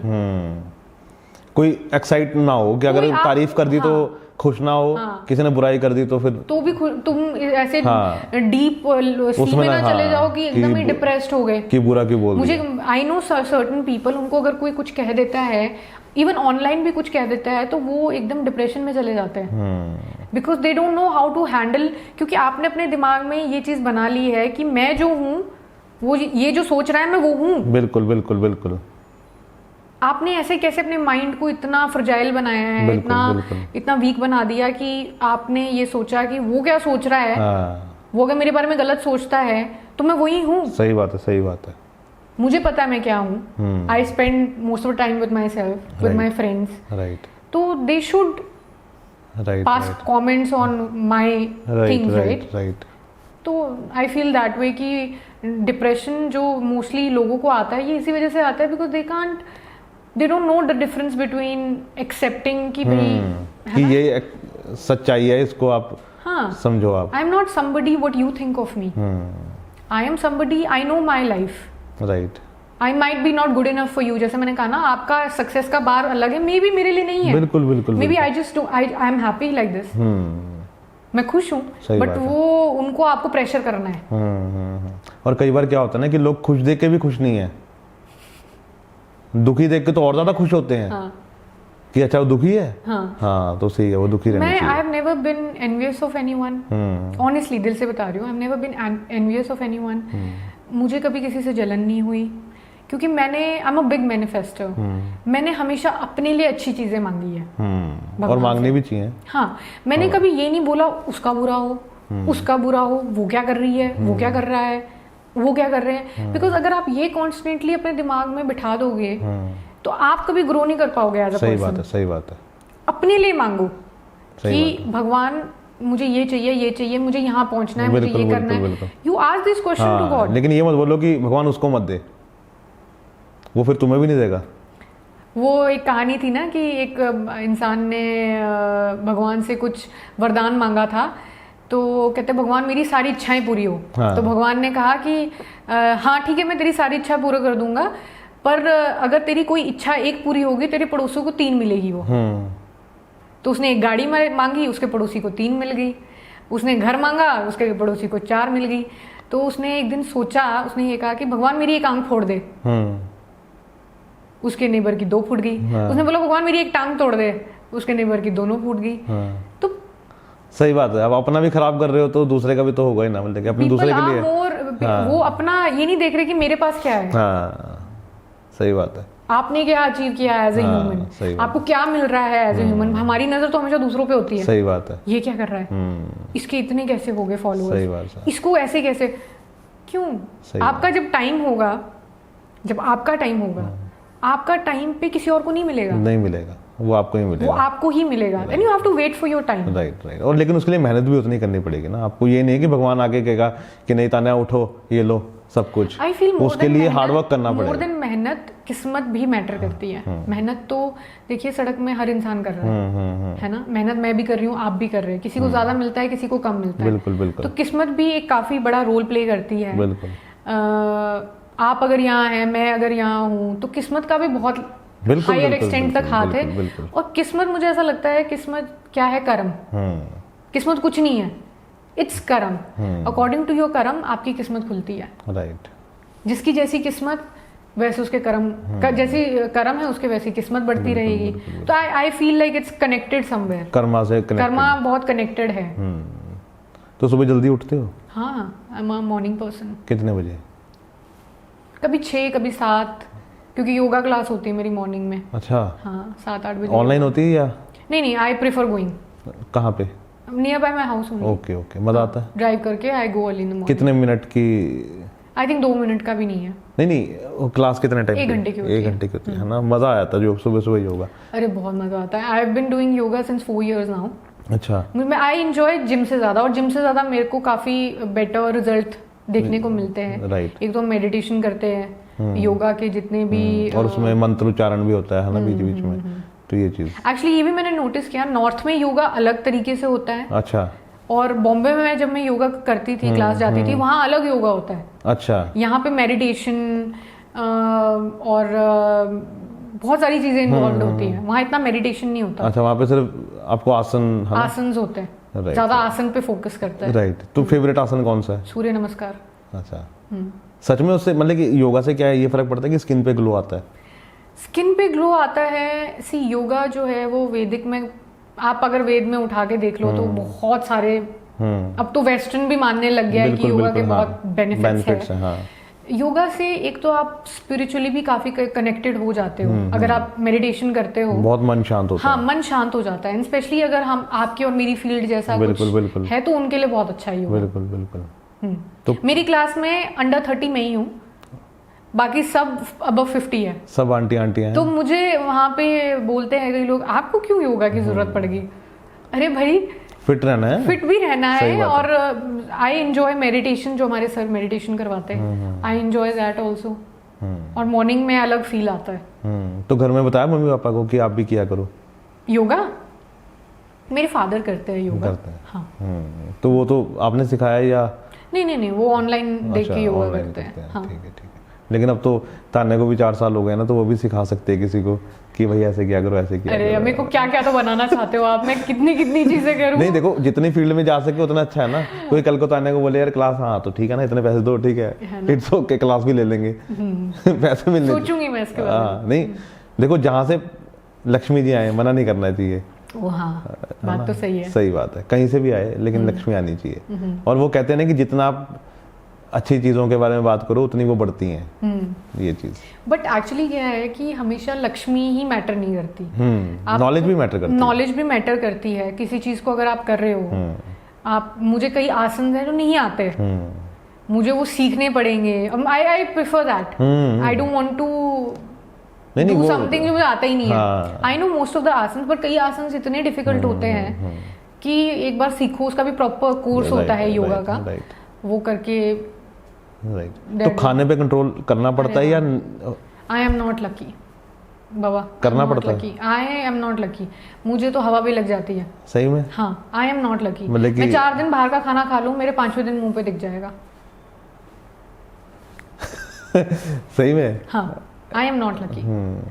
कोई excite ना हो कि अगर तारीफ कर दी तो खुश ना हो, किसी ने बुराई कर दी तो फिर तो भी तुम ऐसे डीप सी में ना चले जाओ कि एकदम ही डिप्रेस्ड हो गए कि बुरा क्यों बोल। मुझे आई नो सर्टेन पीपल, उनको अगर कोई कुछ कह देता है, इवन ऑनलाइन भी कुछ कह देता है, तो वो एकदम डिप्रेशन में चले जाते हैं because they don't know how to handle. क्योंकि आपने अपने दिमाग में ये चीज बना ली है कि मैं जो हूँ वो ये जो सोच रहा है मैं वो हूँ। बिल्कुल बिल्कुल बिल्कुल। आपने ऐसे कैसे अपने माइंड को इतना फ्रजाइल बनाया है, इतना वीक बना दिया कि आपने ये सोचा कि वो क्या सोच रहा है, वो अगर मेरे बारे में गलत सोचता है तो मैं वही हूँ। सही बात है, सही बात है। मुझे पता है मैं क्या हूँ। I spend most of time with my self, with my friends. Right. तो they should pass comments on my things, right. तो आई फील दैट वे कि डिप्रेशन जो मोस्टली लोगों को आता है ये इसी वजह से आता है because they don't know the difference between accepting कि भाई कि ये सच्चाई है, इसको आप समझो। आप आई am not somebody what you think of me, I am somebody, I know my life, right. I might be not good enough for you. जैसे मैंने कहा ना, आपका सक्सेस का बार अलग है, मे बी मेरे लिए नहीं है। बिल्कुल बिल्कुल। Maybe I just I am happy like this, मैं खुश हूँ, बट वो उनको आपको प्रेशर करना है। और कई बार क्या होता है ना कि लोग खुश देख के भी खुश नहीं है, दुखी देख के तो और ज्यादा खुश होते हैं। कि अच्छा वो दुखी है। हाँ तो सही है, वो दुखी रहना चाहिए। मैं I have never been envious of anyone, honestly दिल से बता रही हूँ। I have never been envious of anyone. मुझे कभी किसी से जलन नहीं हुई क्योंकि मैंने I am a big manifester. मैंने हमेशा अपने लिए अच्छी चीजें मांगी है और मांगनी भी चाहिए। हाँ, मैंने कभी ये नहीं बोला उसका बुरा हो, उसका बुरा हो, वो क्या कर रही है, वो क्या कर रहा है, वो क्या कर रहे हैं। बिकॉज अगर आप ये कॉन्स्टेंटली अपने दिमाग में बिठा दोगे तो आप कभी ग्रो नहीं कर पाओगे एज अ पर्सन। सही बात है, सही बात है। अपने लिए मांगो कि भगवान मुझे ये चाहिए, ये चाहिए, मुझे यहाँ पहुंचना है, मुझे ये करना है। You ask this question to God. लेकिन ये मत बोलो कि भगवान उसको मत दे, वो फिर तुम्हें भी नहीं देगा। वो एक कहानी थी ना कि एक इंसान ने भगवान से कुछ वरदान मांगा था, तो कहते भगवान मेरी सारी इच्छाएं पूरी हो। तो भगवान ने कहा कि हाँ ठीक है, मैं तेरी सारी इच्छा पूरा कर दूंगा, पर अगर तेरी कोई इच्छा एक पूरी होगी तेरे पड़ोसियों को 3 मिलेगी वो। तो उसने एक गाड़ी मांगी, उसके पड़ोसी को 3 मिल गई। उसने घर मांगा, उसके पड़ोसी को 4 मिल गई। तो उसने एक दिन सोचा, उसने ये कहा कि भगवान मेरी एक आंख फोड़ दे। उसके नेबर की 2 फूट गई। उसने बोला भगवान मेरी एक टांग तोड़ दे, उसके नेबर की दोनों फूट गई। तो सही बात है, अब अपना भी खराब कर रहे हो तो दूसरे का भी तो होगा ही ना, मतलब कि अपने दूसरे के लिए वो अपना ये नहीं देख रहे कि मेरे पास क्या है। सही बात है। आपने क्या अचीव किया है एज ए ह्यूमन, आपको क्या मिल रहा है एज ए ह्यूमन। हमारी नजर तो हमेशा दूसरों पे होती है। सही बात है। ये क्या कर रहा है, इसके इतने कैसे हो गए फॉलोअर्स, इसको ऐसे कैसे, क्यों? आपका जब टाइम होगा, जब आपका टाइम होगा, आपका टाइम पे किसी और को नहीं मिलेगा। नहीं मिलेगा, वो आपको ही मिलेगा, वो आपको ही मिलेगा। And you have to wait for your time. Right right. और लेकिन उसके लिए मेहनत भी उतनी करनी पड़ेगी ना। आपको ये नहीं कि भगवान आके कहेगा कि नहीं तान्या उठो, ये लो सब कुछ, आई फील उसके लिए हार्ड वर्क करना मोर पड़ेगा। देन मेहनत, किस्मत भी मैटर करती है। मेहनत तो देखिए सड़क में हर इंसान कर रहा है ना, मेहनत मैं भी कर रही हूँ, आप भी कर रहे हैं, किसी को ज्यादा मिलता है, किसी को कम मिलता है। बिल्कुल बिल्कुल। तो किस्मत भी एक काफी बड़ा रोल प्ले करती है। बिल्कुल। आप अगर यहाँ हैं, मैं अगर यहाँ हूँ, तो किस्मत का भी बहुत हायर एक्सटेंट तक हाथ है। और किस्मत, मुझे ऐसा लगता है किस्मत क्या है, कर्म। किस्मत कुछ नहीं है, इट्स कर्म। अकॉर्डिंग टू योर कर्म आपकी किस्मत खुलती है। राइट। जिसकी जैसी किस्मत वैसे उसके कर्म जैसी कर्म है, उसके वैसी किस्मत बढ़ती रहेगी। तो I feel like it's connected somewhere. Karma से कर्मा बहुत कनेक्टेड है। तो सुबह जल्दी उठते हो? हाँ, I am a morning person. कितने बजे? कभी 6, कभी 7, क्योंकि योगा क्लास होती है मेरी मॉर्निंग में। अच्छा। हाँ, 7-8 बजे। ऑनलाइन होती है या? नहीं, आई प्रेफर गोइंग। कहाँ पे? Near by my house. Okay okay, मजा आता है? ड्राइव करके I go early in the morning. कितने मिनट की? आई थिंक 2 मिनट का भी नहीं है। नहीं, क्लास कितने टाइम? 1 घंटे की होती है। 1 घंटे की होती है ना? मजा आया था जो सुबह सुबह योगा? अरे बहुत मजा आता है। I have been doing yoga since 4 years now. अच्छा। मैं आई एंजॉय जिम से ज़्यादा, और जिम से ज़्यादा मेरे को काफ़ी बेटर रिजल्ट देखने को मिलते हैं। राइट। एक तो मेडिटेशन करते हैं, योगा के जितने भी और उसमें मंत्र उच्चारण भी होता है ना बीच बीच में, तो ये चीज एक्चुअली ये भी मैंने नोटिस किया, नॉर्थ में योगा अलग तरीके से होता है। अच्छा। और बॉम्बे में जब मैं योगा करती थी, क्लास जाती थी, वहाँ अलग योगा होता है। अच्छा। यहाँ पे मेडिटेशन और बहुत सारी चीजें इन्वॉल्व होती हैं, वहाँ इतना मेडिटेशन नहीं होता। अच्छा, वहाँ पे सिर्फ आपको आसन, आसन होते हैं, ज्यादा आसन पे फोकस करता है। राइट। तो फेवरेट आसन कौन सा है? सूर्य नमस्कार। अच्छा। सच में उससे मतलब कि योगा से क्या है, ये फर्क पड़ता है कि स्किन पे ग्लो आता है? स्किन पे ग्लो आता है। सी योगा जो है वो वैदिक में, आप अगर वेद में उठा के देख लो तो बहुत सारे, अब तो वेस्टर्न भी मानने लग गया है कि योगा के बहुत बेनिफिट्स हैं। हाँ। योगा से एक तो आप स्पिरिचुअली भी काफी कनेक्टेड हो जाते हो। अगर आप मेडिटेशन करते हो, बहुत मन शांत होता है। हाँ, मन शांत हो जाता है। स्पेशली अगर हम आपकी और मेरी फील्ड जैसा कुछ है तो उनके लिए बहुत अच्छा है योगा। बिल्कुल बिल्कुल। तो मेरी क्लास में अंडर 30 में ही हूँ, बाकी सब अबव 50 है। सब आंटी हैं। तो मुझे वहाँ पे बोलते हैं कई लोग, आपको क्यों योगा की जरूरत पड़ गई? अरे भाई, फिट रहना है, फिट भी रहना है। और आई एंजॉय मेडिटेशन, जो हमारे सर मेडिटेशन करवाते हैं, आई एंजॉय दैट ऑल्सो। और मॉर्निंग में अलग फील आता है। तो घर में बताया मम्मी पापा को कि आप भी किया करो योगा? मेरे फादर करते हैं योगा। करते हैं। हाँ। तो वो तो आपने सिखाया या? नहीं, वो ऑनलाइन देख के योगा करते हैं। ठीक है। लेकिन अब तो तान्या को भी 4 साल हो गए ना, तो वो भी सिखा सकते हैं किसी को कि भाई ऐसे किया करो, ऐसे किया करो। अरे मेरे को क्या तो बनाना चाहते हो आप? मैं कितनी चीजें करूं? नहीं देखो, जितनी फील्ड में जा सके उतना अच्छा है ना। कोई कल को तान्या को बोले यार क्लास, हाँ तो ठीक है ना, इतने पैसे दो, ठीक है, इट्स ओके, क्लास भी ले लेंगे। पैसे मिलने, सोचूंगी मैं इसके बारे में। नहीं देखो, जहाँ से लक्ष्मी जी आए, मना नहीं करना चाहिए। हाँ, बात तो सही है। सही बात है, कहीं से भी आए लेकिन लक्ष्मी आनी चाहिए। और वो कहते हैं ना कि जितना आप अच्छी चीजों के बारे में बात करो उतनी वो बढ़ती हैं, ये चीज। बट एक्चुअली क्या है कि हमेशा लक्ष्मी ही मैटर नहीं करती, नॉलेज भी मैटर करती है। नॉलेज भी मैटर करती है। किसी चीज को अगर आप कर रहे हो, आप, मुझे कई आसन है जो नहीं आते, मुझे वो सीखने पड़ेंगे। I prefer that. I don't want to do something जो मुझे आता ही नहीं है। I know most of the asan, but कई आसन इतने डिफिकल्ट होते हैं कि एक बार सीखो, उसका भी प्रॉपर कोर्स होता है योगा का, वो करके। तो खाने पे कंट्रोल करना पड़ता है या? आई एम नॉट लकी बाबा, करना पड़ता है। आई एम नॉट लकी। मुझे तो हवा भी लग जाती है। सही में? हाँ, आई एम नॉट लकी। मतलब मैं 4 दिन बाहर का खाना खा लूं, मेरे 5वें दिन मुंह पे दिख जाएगा। सही में? हाँ, I am not lucky.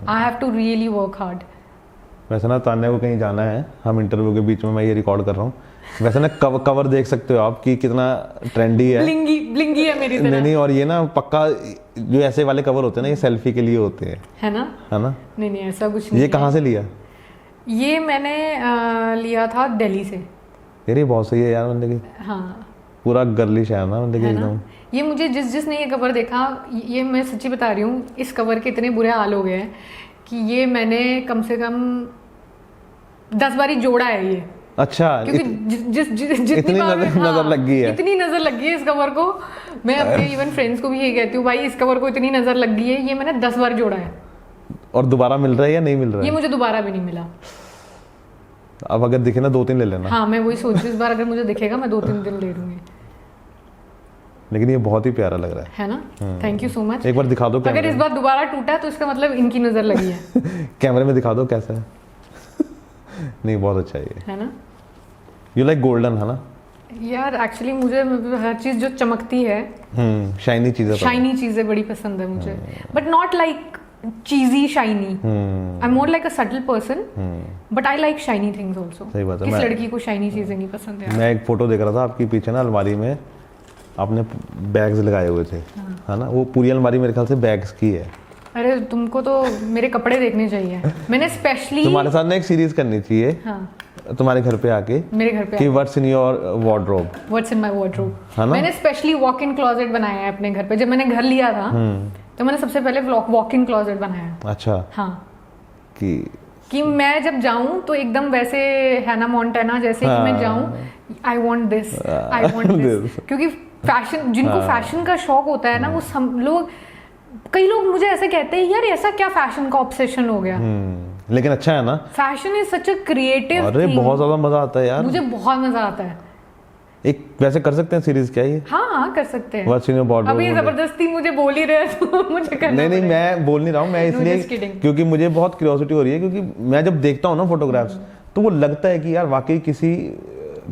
I have to really work hard. वैसे ना तान्या को कहीं जाना है, हम इंटरव्यू के बीच में मैं ये रिकॉर्ड कर रहा हूँ। वैसे ना कवर देख सकते हो आप कि कितना ट्रेंडी है, ब्लिंगी है मेरी तरह। नहीं, और ये ना पक्का जो ऐसे वाले कवर होते हैं ना, ये सेल्फी के लिए होते हैं, है ना? नहीं, ऐसा कुछ नहीं। ये कहाँ से लिया? ये मैंने लिया था दिल्ली से। यार ये बहुत सही है यार, मतलब कि हाँ, पूरा गर्लिश है ना, मतलब कि एकदम। ये मुझे जिसने ये कवर देखा, ये मैं सच्ची बता रही हूँ, इस कवर के इतने बुरे हाल हो गए हैं कि ये मैंने कम से कम 10 बारी जोड़ा है ये। अच्छा, क्योंकि जितनी नजर लग गई है, इतनी नजर लग गई है इस कवर को। मैं अपने इवन फ्रेंड्स को भी ये कहती हूँ, भाई इस कवर को इतनी नजर लग गई है, ये मैंने 10 बार जोड़ा है। और दोबारा मिल रहा है या नहीं मिल रहा है? ये मुझे दोबारा भी नहीं मिला। अब अगर दिखे ना 2-3 ले लेना। हाँ, मैं वही सोच रही हूँ, इस बार अगर मुझे दिखेगा मैं 2-3 दिन ले लूंगी। लेकिन ये बहुत ही प्यारा लग रहा है ना? Thank you so much. एक बार दिखा दो अगर इस बार दोबारा टूटा तो इसका मतलब इनकी नजर लगी है। कैमरे में दिखा दो कैसा है। नहीं बहुत अच्छा है ना? यू लाइक गोल्डन है ना यार? एक्चुअली मुझे हर चीज जो चमकती है, शाइनी चीजें बड़ी पसंद है मुझे, but not like cheesy shiny. I am more like a subtle person, but I like shiny things also. सही बात है। किस लड़की को शाइनी चीजें नहीं पसंद है? मैं एक फोटो देख रहा था आपकी, पीछे ना अलमारी में आपने बैग्स लगाए हुए थे, है ना? वो पूरी अलमारी मेरे ख्याल से बैग्स की है। अरे तुमको तो मेरे कपड़े देखने चाहिए। मैंने स्पेशली तुम्हारे साथ ना एक सीरीज करनी चाहिए। तुम्हारे घर पे आके, मेरे घर पे कि what's in your wardrobe, what's in my wardrobe, है ना? मैंने स्पेशली वॉक इन क्लोजेट बनाया है अपने घर पे। जब मैंने घर लिया था तो मैंने सबसे पहले वॉक इन क्लोजेट बनाया। अच्छा। हाँ, कि मैं जब जाऊं तो एकदम वैसे हैना मोंटेना जैसे कि मैं जाऊं, I want this, I want this. क्योंकि फैशन, जिनको फैशन का शौक होता है ना, वो सब लोग, कई लोग मुझे ऐसे कहते हैं यार ऐसा क्या फैशन का ऑब्सेशन हो गया। लेकिन अच्छा है ना, fashion is such a creative. अरे बहुत ज्यादा मजा आता है यार, मुझे बहुत मजा आता है। एक वैसे कर सकते हैं सीरीज क्या ये? हाँ कर सकते हैं। What's in your wardrobe. अभी जबरदस्ती मुझे बोल ही रहे तो मुझे करना नहीं मैं बोल नहीं रहा हूँ, मैं इसलिए क्योंकि मुझे बहुत क्यूरियोसिटी हो रही है, क्योंकि मैं जब देखता हूँ ना फोटोग्राफ्स तो वो लगता है कि यार वाकई किसी,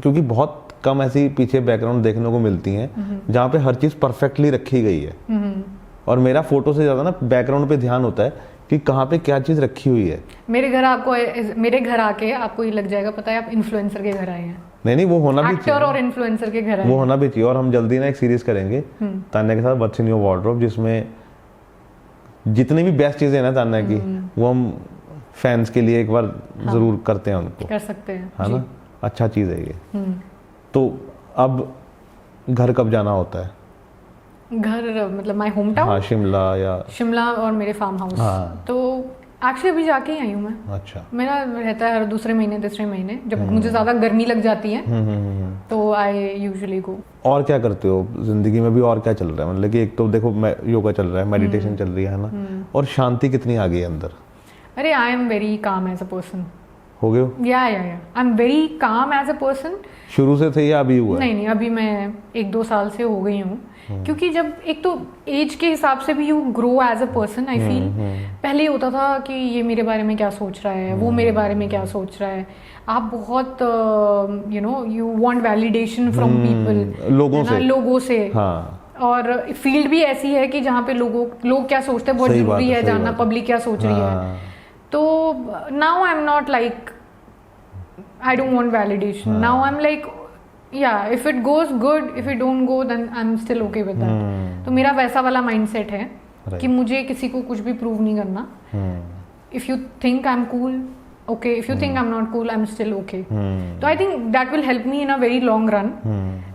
क्योंकि बहुत कम ऐसी पीछे बैकग्राउंड देखने को मिलती हैं जहाँ पे हर चीज परफेक्टली रखी गई है। और मेरा फोटो से ज्यादा ना बैकग्राउंड पे ध्यान होता है कि कहाँ पे क्या चीज रखी हुई है। मेरे घर आके आपको ये लग जाएगा पता है आप इन्फ्लुएंसर के घर आए हैं। नहीं वो होना भी चाहिए, एक्टर और इन्फ्लुएंसर के घर आए वो होना भी चाहिए। और हम जल्दी ना एक सीरीज करेंगे तान्या के साथ, व्हाट्स इन योर वार्डरोब, जिसमें जितनी भी बेस्ट चीजें हैं ना तान्या की, वो हम फैंस के लिए एक बार जरूर करते हैं, उनको कर सकते हैं, है ना? अच्छा चीज है ये। तो अब घर कब जाना होता है? घर मतलब माय होम टाउन? हाँ, शिमला और मेरे फार्म हाउस। तो एक्चुअली अभी जाके ही आई हूँ मैं। अच्छा। मेरा रहता है हर दूसरे महीने तीसरे महीने, जब मुझे ज्यादा गर्मी लग जाती है तो आई यूजुअली गो। और क्या करते हो जिंदगी में भी, और क्या चल रहा है? मतलब कि एक तो देखो योगा चल रहा है, मेडिटेशन चल रही है ना, और शांति कितनी आ गई है अंदर? अरे I am very calm as a person. हो गए हो? या I am very calm as a person. शुरू से थे या अभी हुआ? नहीं अभी मैं 1-2 साल से हो गई हूँ। क्योंकि जब एक तो एज के हिसाब से भी you grow as a person, I feel. पहले होता था कि ये मेरे बारे में क्या सोच रहा है, वो मेरे बारे में क्या सोच रहा है। आप बहुत you want validation from people, लोगों से। हाँ। और फील्ड भी ऐसी है कि जहाँ पे लोग क्या सोचते हैं बहुत जरूरी है जानना, पब्लिक क्या सोच रही है। तो now I am not like, I don't want validation. Now I am like yeah, if it goes good, if it don't go then I'm still okay with that. तो मेरा वैसा वाला माइंडसेट है कि मुझे किसी को कुछ भी प्रूव नहीं करना। If you think I'm cool, okay. If you think I'm not cool, I'm still okay. तो I think that will help me in a very long run.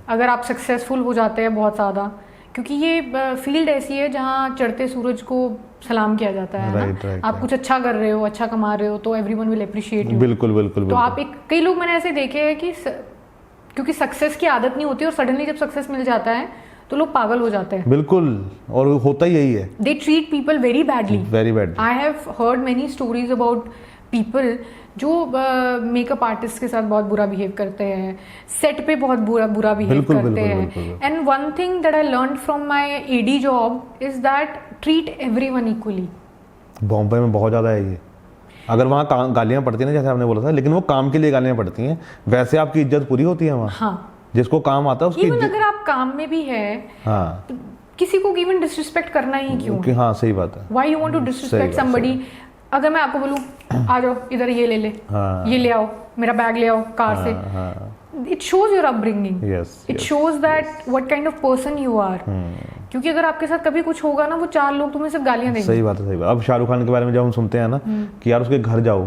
अगर आप सक्सेसफुल हो जाते हैं बहुत ज़्यादा, क्योंकि ये फील्ड ऐसी है जहाँ चढ़ते सूरज को सलाम किया जाता है ना। आप कुछ अच्छा कर रहे हो, अच्छा कमा रहे हो, तो everyone will appreciate you. बिल्कुल। तो आप कई लोग मैंने ऐसे देखे हैं कि क्योंकि सक्सेस की आदत नहीं होती और सडनली जब सक्सेस मिल जाता है तो लोग पागल हो जाते हैं। बिल्कुल, और होता ही यही है। They treat people very badly. I have heard many stories about people जो मेकअप आर्टिस्ट के साथ बहुत बुरा बिहेव करते हैं, सेट पे बहुत बुरा बिहेव करते हैं। And one thing that I learn from my AD job is that treat everyone equally. Bombay में बहुत ज्यादा है ये। अगर वहाँ गालियाँ पड़ती है ना, जैसे आपने बोला था, लेकिन वो काम के लिए गालियाँ पड़ती हैं, वैसे आपकी इज्जत पूरी होती है वहाँ। हाँ। जिसको काम आता है उसकी इज्जत। अगर आप काम में भी है, हाँ, तो किसी को इवन डिसरिस्पेक्ट करना ही क्यों? हाँ सही बात है। Why you want to disrespect somebody? अगर मैं आपको बोलूँ आ जाओ इधर ये ले ले, ये ले आओ, मेरा बैग ले आओ कार से, it shows your upbringing, it shows that what kind of person you are. क्योंकि अगर आपके साथ कभी कुछ होगा ना, वो 4 लोग तुम्हें सिर्फ गालियां देंगे। सही बात है। अब शाहरुख खान के बारे में जब हम सुनते हैं ना कि यार उसके घर जाओ,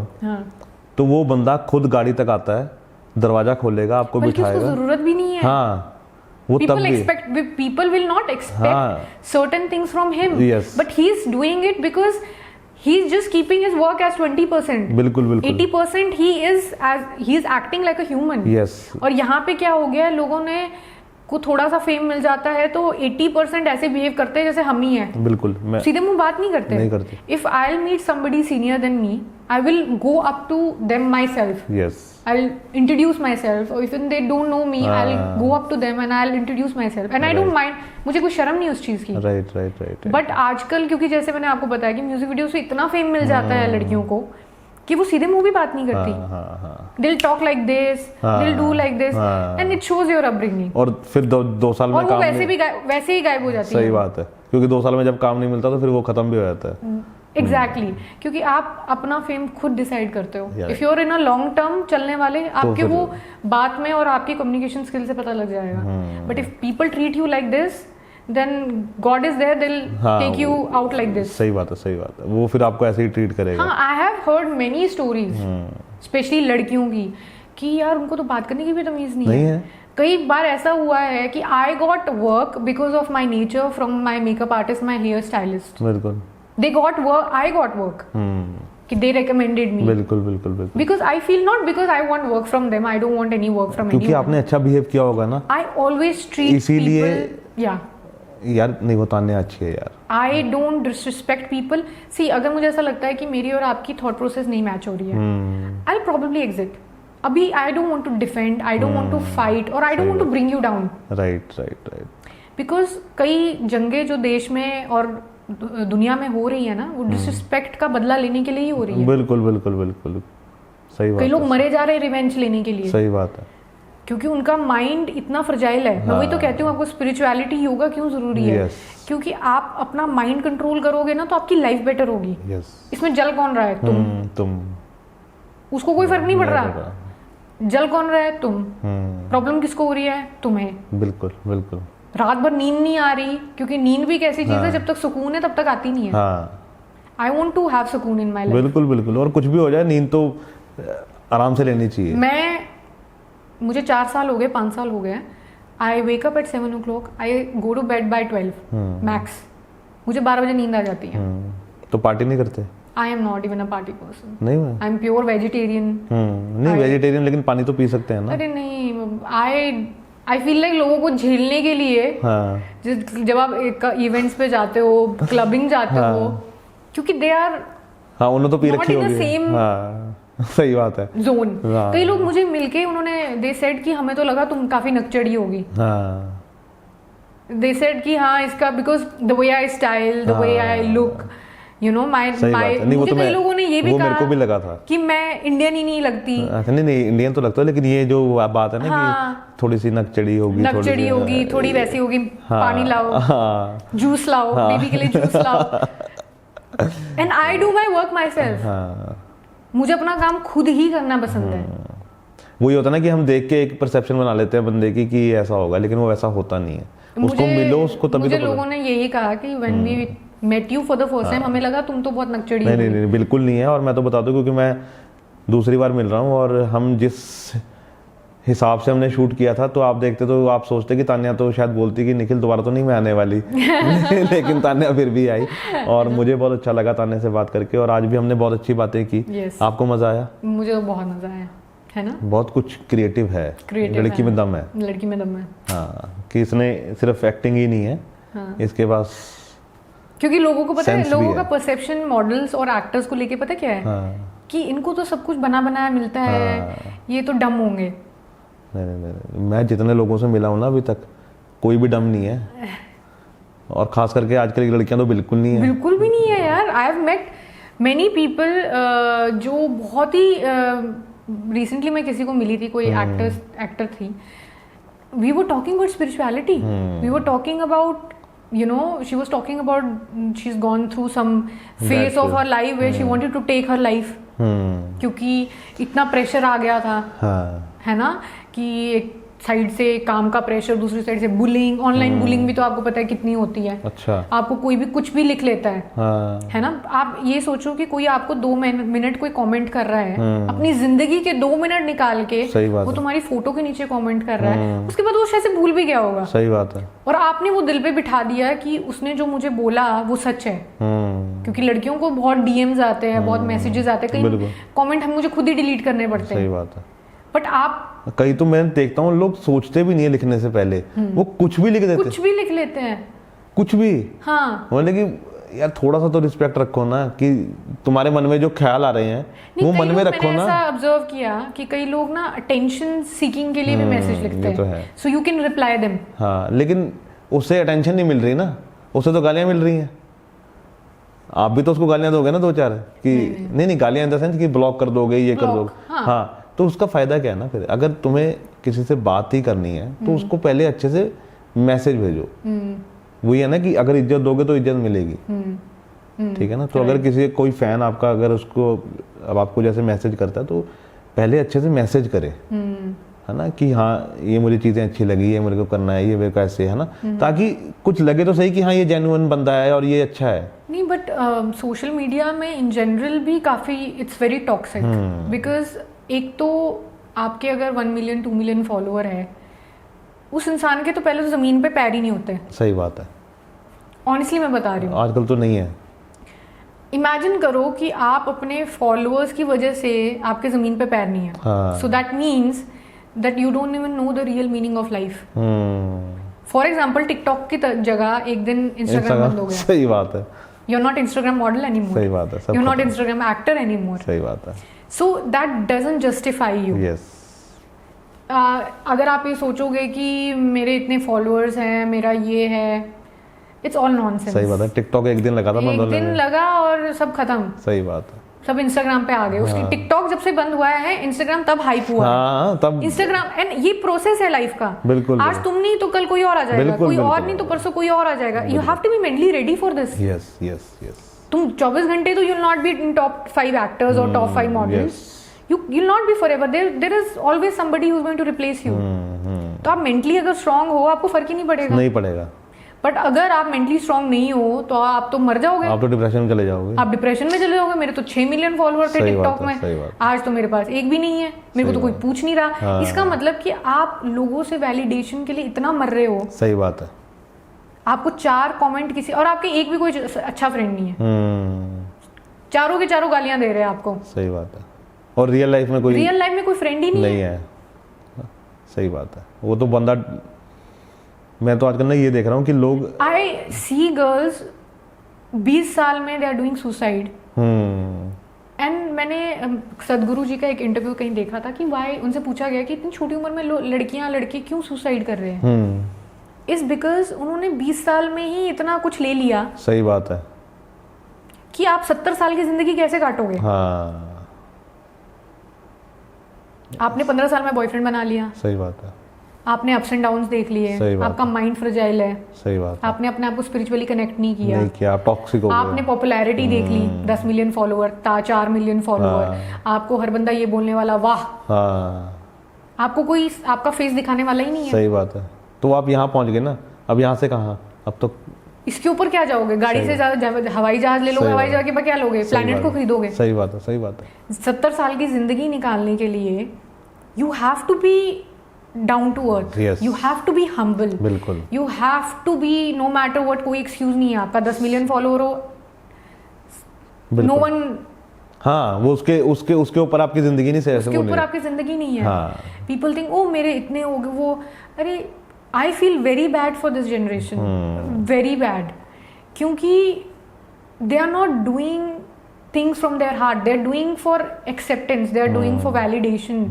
तो वो बंदा खुद गाड़ी तक आता है, दरवाजा खोलेगा, आपको बिठाएगा, उसको जरूरत भी नहीं है। हाँ, वो people will not expect certain things from him, but he is doing it because he is just keeping his work as 20%. बिल्कुल 80% he is acting like a human. Yes. और यहाँ पे क्या हो गया है, लोगों ने को थोड़ा सा फेम मिल जाता है तो 80% ऐसे बिहेव करते हैं जैसे हम ही हैं। बिल्कुल, मैं सीधे मुंह बात नहीं करते। If I will meet somebody senior then me, I will go up to them myself, yes, I'll introduce myself, or if they don't know me, I'll go up to them and I'll introduce myself, and I don't mind, मुझे कोई शर्म नहीं उस चीज़ की। Right. But आजकल क्योंकि जैसे मैंने आपको बताया कि म्यूजिक वीडियो से इतना फेम मिल जाता है लड़कियों को कि वो सीधे मुंह भी बात नहीं करती। They'll talk like this, they'll do like this, and it shows your upbringing। और फिर 2 साल में और वो काम वैसे ही गायब हो जाती है। सही बात है, क्योंकि 2 साल में जब काम नहीं मिलता तो फिर वो खत्म भी हो जाता है। एग्जैक्टली क्योंकि आप अपना फेम खुद डिसाइड करते हो। If you are in a long term चलने वाले, आपके वो बात में और आपकी कम्युनिकेशन स्किल से पता लग जाएगा। But if people treat you like this, then God is there, they will take you out like this. सही बात है, वो फिर आपको ऐसे ही ट्रीट करेगा। हाँ, I have heard many stories, specially लड़कियों की, कि यार उनको तो बात करने की भी तमीज नहीं है। कई बार ऐसा हुआ है कि I got work because of my nature from my makeup artist, my hair stylist. बिल्कुल, they got work, I got work, कि they recommended me, बिल्कुल because I feel not because I want work from them, I don't want any work from anyone, क्योंकि आपने अच्छा behave किया होगा ना। I always treat इसीलिए people, यार नहीं, वो तान्या अच्छी है यार। I don't disrespect people। See, अगर मुझे ऐसा लगता है कि मेरी और आपकी थॉट प्रोसेस नहीं मैच हो रही है, I'll probably exit। अभी I don't want to defend, I don't want to fight, और I don't want to bring you down। Right. because कई जंगें जो देश में और दुनिया में हो रही है ना, वो डिसरिस्पेक्ट का बदला लेने के लिए ही हो रही है। बिल्कुल सही बात। कई लोग मरे जा रहे हैं रिवेंज लेने के लिए। सही बात है, क्योंकि उनका माइंड इतना फ्रजाइल है। मैं वही तो कहती हूँ आपको स्पिरिचुअलिटी, योगा क्यों जरूरी है। क्योंकि आप अपना माइंड कंट्रोल करोगे ना तो आपकी लाइफ बेटर होगी। इसमें जल कौन रहा है? तुम। उसको कोई फर्क नहीं पड़ रहा। जल कौन रहा है? तुम। प्रॉब्लम किसको हो रही है? तुम्हें। बिल्कुल। रात भर नींद नहीं आ रही, क्योंकि नींद भी एक ऐसी चीज है, जब तक सुकून है तब तक आती नहीं है। आई वॉन्ट टू हैव सुकून इन माई लाइफ। बिल्कुल, और कुछ भी हो जाए, नींद तो आराम से लेनी चाहिए। मुझे 4 साल हो गए, 5 साल हो गए। I wake up at 7 o'clock, I go to bed by 12 max. मुझे 12 बजे नींद आ जाती है। तो पार्टी नहीं करते? आई am not even a party person. नहीं, आई एम प्योर वेजिटेरियन। नहीं, वेजिटेरियन, लेकिन पानी तो पी सकते हैं ना। अरे नहीं, आई फील लाइक लोगों को झेलने के लिए, जब आप इवेंट्स पे जाते हो, क्लबिंग जाते हो, क्योंकि दे आर उन्होंने तो पी रखी होगी। सेम सही बात है, जोन। कई लोग मुझे मिलके उन्होंने दे सेड कि हमें तो लगा तुम काफी नकचड़ी होगी। दे सेड कि हाँ, इसका because the way I style, the way I look, you know my मुझे कई लोगों ने ये भी कहा, मेरे को भी लगा था कि मैं इंडियन ही नहीं लगती। नहीं, इंडियन तो लगता है, लेकिन ये जो बात है ना कि थोड़ी सी नकचड़ी होगी, थोड़ी वैसी होगी। पानी लाओ, जूस लाओ, बेबी के लिए जूस लाओ। And I do my work my self. मुझे अपना काम खुद ही करना पसंद है। वही होता है ना कि हम देख के एक परसेप्शन बना लेते हैं बंदे की कि ऐसा होगा, लेकिन वो वैसा होता नहीं है। उसको मिलो, उसको तभी मुझे लोगों ने यही कहा कि when we met you for the first time, हमें लगा तुम तो बहुत नकचड़ी हो। नहीं, बिल्कुल नहीं है। और मैं तो बता दूं, क्योंकि मैं दूसरी बार मिल रहा हूँ, और हम जिस हिसाब से हमने शूट किया था, तो आप देखते तो आप सोचते कि तान्या तो शायद बोलती कि निखिल दोबारा तो नहीं मैं आने वाली। लेकिन तान्या फिर भी आई, और मुझे बहुत अच्छा लगा तान्या से बात करके, और आज भी हमने बहुत अच्छी बातें की। आपको मजा आया? मुझे तो बहुत मजा आया, है ना। बहुत कुछ क्रिएटिव है, लड़की में दम है। लड़की में दम है, हाँ, कि इसने सिर्फ एक्टिंग ही नहीं है, इसके पास क्योंकि लोगों को पता है, लोगों का परसेप्शन मॉडल्स और एक्टर्स को लेके पता क्या है, कि इनको तो सब कुछ बना बनाया मिलता है, ये तो डम होंगे। नहीं, मैं जितने लोगों से मिला हूं ना अभी तक, कोई भी डम नहीं है। और खास करके आजकल की लड़कियां तो बिल्कुल नहीं है। बिल्कुल भी नहीं है यार। I have met many people जो बहुत ही रिसेंटली मैं किसी को मिली थी, कोई एक्टर थी। We were talking about spirituality, we were talking about, you know, she was talking about she's gone through some phase of her life where she wanted to take her life, क्योंकि इतना pressure आ गया था, है ना, कि एक side से काम का प्रेशर, दूसरी साइड से बुलिंग, ऑनलाइन बुलिंग भी तो आपको पता है कितनी होती है। अच्छा। आपको कोई भी कुछ भी लिख लेता है, है ना। आप ये सोचो कि कोई आपको 2 मिनट कोई कमेंट कर रहा है, अपनी जिंदगी के 2 मिनट निकाल के वो तुम्हारी फोटो के नीचे कमेंट कर रहा है, उसके बाद वो शायद से भूल भी गया होगा। सही बात है। और आपने वो दिल पे बिठा दिया कि उसने जो मुझे बोला वो सच है। क्योंकि लड़कियों को बहुत डीएम्स आते हैं, बहुत मैसेजेस आते हैं, कई कमेंट हम मुझे खुद ही डिलीट करने पड़ते हैं। सही बात है। बट आप कई तो मैं देखता हूँ लोग सोचते भी नहीं है लिखने से पहले, वो कुछ भी लिख देते, कुछ भी लिख लेते हैं, कुछ भी। हाँ मतलब कि यार थोड़ा सा तो रिस्पेक्ट रखो ना, कि तुम्हारे मन में जो ख्याल आ रहे हैं वो मन में रखो ना। ऐसा ऑब्जर्व किया कि कई लोग ना अटेंशन सीकिंग के लिए भी मैसेज लिखते हैं, ये तो है। So you can reply them. हाँ, लेकिन उससे अटेंशन नहीं मिल रही ना, उससे तो गालियां मिल रही हैं। आप भी तो उसको गालियां दोगे ना दो चार, कि नहीं गालियां इन द सेंस कि ब्लॉक कर दोगे, ये कर दोगे। हाँ, तो उसका फायदा क्या है ना, फिर अगर तुम्हें किसी से बात ही करनी है तो उसको पहले अच्छे से मैसेज भेजो। वही है ना कि अगर इज्जत दोगे तो इज्जत मिलेगी, ठीक है ना। तो अगर किसी कोई फैन आपका अगर उसको अब आपको जैसे मैसेज करता है तो पहले अच्छे से मैसेज करे, है ना, कि हाँ ये मुझे चीजें अच्छी लगी, ये मेरे को करना है, ये मेरे को ऐसे, है ना, ताकि कुछ लगे तो सही कि हाँ ये जेन्युइन बंदा है और ये अच्छा है। नहीं, बट सोशल मीडिया में इन जनरल भी काफी इट्स वेरी टॉक्सिक, बिकॉज एक तो आपके अगर 1 मिलियन 2 मिलियन फॉलोअर है, उस इंसान के तो पहले तो जमीन पे पैर ही नहीं होते। सही बात है, ऑनेस्टली मैं बता रही हूँ, आजकल तो नहीं है। इमेजिन करो कि आप अपने फॉलोअर्स की वजह से आपके जमीन पे पैर नहीं है, so that means that you don't even know the real meaning of life. For example TikTok की जगह एक दिन इंस्टाग्राम बंद हो गया। सही बात है। You are not Instagram model anymore, सही बात है। You are not Instagram actor anymore, सही बात है। So that doesn't justify you. Yes. अगर आप ये सोचोगे कि मेरे इतने फॉलोअर्स हैं, मेरा ये है, इट्स ऑल नॉनसेंस। सही बात है। टिकटॉक एक दिन लगा था, एक दिन लगा और सब खत्म। सही बात है। सब इंस्टाग्राम पे आ गए। उसकी टिकटॉक जब से बंद हुआ है, इंस्टाग्राम तब हाइप हुआ है। तब इंस्टाग्राम, एंड ये प्रोसेस है लाइफ का। बिल्कुल। आज तुम नहीं तो कल कोई और आ जाएगा, कोई और नहीं तो परसों कोई और आ जाएगा। You have to be mentally ready for this. Yes yes yes. तुम 24 घंटे तो you will not be in top 5 actors और top 5 models. You will not be forever. There is always somebody who's going to replace you. तो आप mentally अगर strong हो, आपको फर्क ही नहीं पड़ेगा। नहीं पड़ेगा। बट अगर आप मेंटली स्ट्रांग नहीं हो तो आप तो मर जाओगे। आप तो डिप्रेशन में चले जाओगे। आप डिप्रेशन में चले जाओगे। मेरे तो 6 मिलियन फॉलोअर थे टिकटॉक में, आज तो मेरे पास एक भी नहीं है। मेरे को तो कोई पूछ नहीं रहा। इसका मतलब कि आप लोगों से वैलिडेशन के लिए इतना मर रहे हो। सही बात है। आपको 4 कमेंट किसी, और आपके एक भी कोई अच्छा फ्रेंड नहीं है, चारों के चारों गालियां दे रहे हैं आपको। सही बात है। और रियल लाइफ में कोई फ्रेंड ही नहीं है। सही बात है। वो तो बंदा, मैं तो आजकल ना ये देख रहा हूँ कि लोग, आई सी गर्ल्स 20 साल में they are doing suicide. And मैंने सदगुरु जी का एक इंटरव्यू कहीं देखा था कि वाई, उनसे पूछा गया कि इतनी छोटी उम्र में लड़के क्यों सुसाइड कर रहे हैं। इस बिकॉज उन्होंने 20 साल में ही इतना कुछ ले लिया। सही बात है। कि आप 70 साल की जिंदगी कैसे काटोगे। हाँ। आपने 15 साल में बॉयफ्रेंड बना लिया। सही बात है। आपने अप्स एंड डाउन्स देख लिए। आपका माइंड फ्रेजाइल है। सही बात है। आपने अपने आप को स्पिरिचुअली कनेक्ट नहीं किया। आप टॉक्सिक हो गए। आपने पॉपुलैरिटी देख ली, 10 मिलियन फॉलोअर, 4 मिलियन फॉलोअर। आपको हर बंदा ये बोलने वाला, वाह। आपको कोई आपका फेस दिखाने वाला ही नहीं है। सही बात है। तो आप यहाँ पहुंच गए ना, अब यहाँ से कहाँ, अब तो इसके ऊपर क्या जाओगे। गाड़ी से ज्यादा हवाई जहाज ले लोगे, हवाई जहाज के क्या लोगे, प्लेनेट को खरीदोगे। सही बात है। सही बात है। 70 साल की जिंदगी निकालने के लिए you have to be down to earth, you have to be humble. बिल्कुल। You have to be, no matter what, कोई एक्सक्यूज नहीं है आपका। 10 मिलियन फॉलोअर हो, नो वन, हाँ, वो उसके ऊपर आपकी जिंदगी नहीं, उसके ऊपर आपकी जिंदगी नहीं है। पीपल थिंक ओ मेरे इतने हो गए वो, अरे I feel very bad for this generation, very bad, क्योंकि they are not doing things from their heart, they are doing for acceptance, they are doing for validation.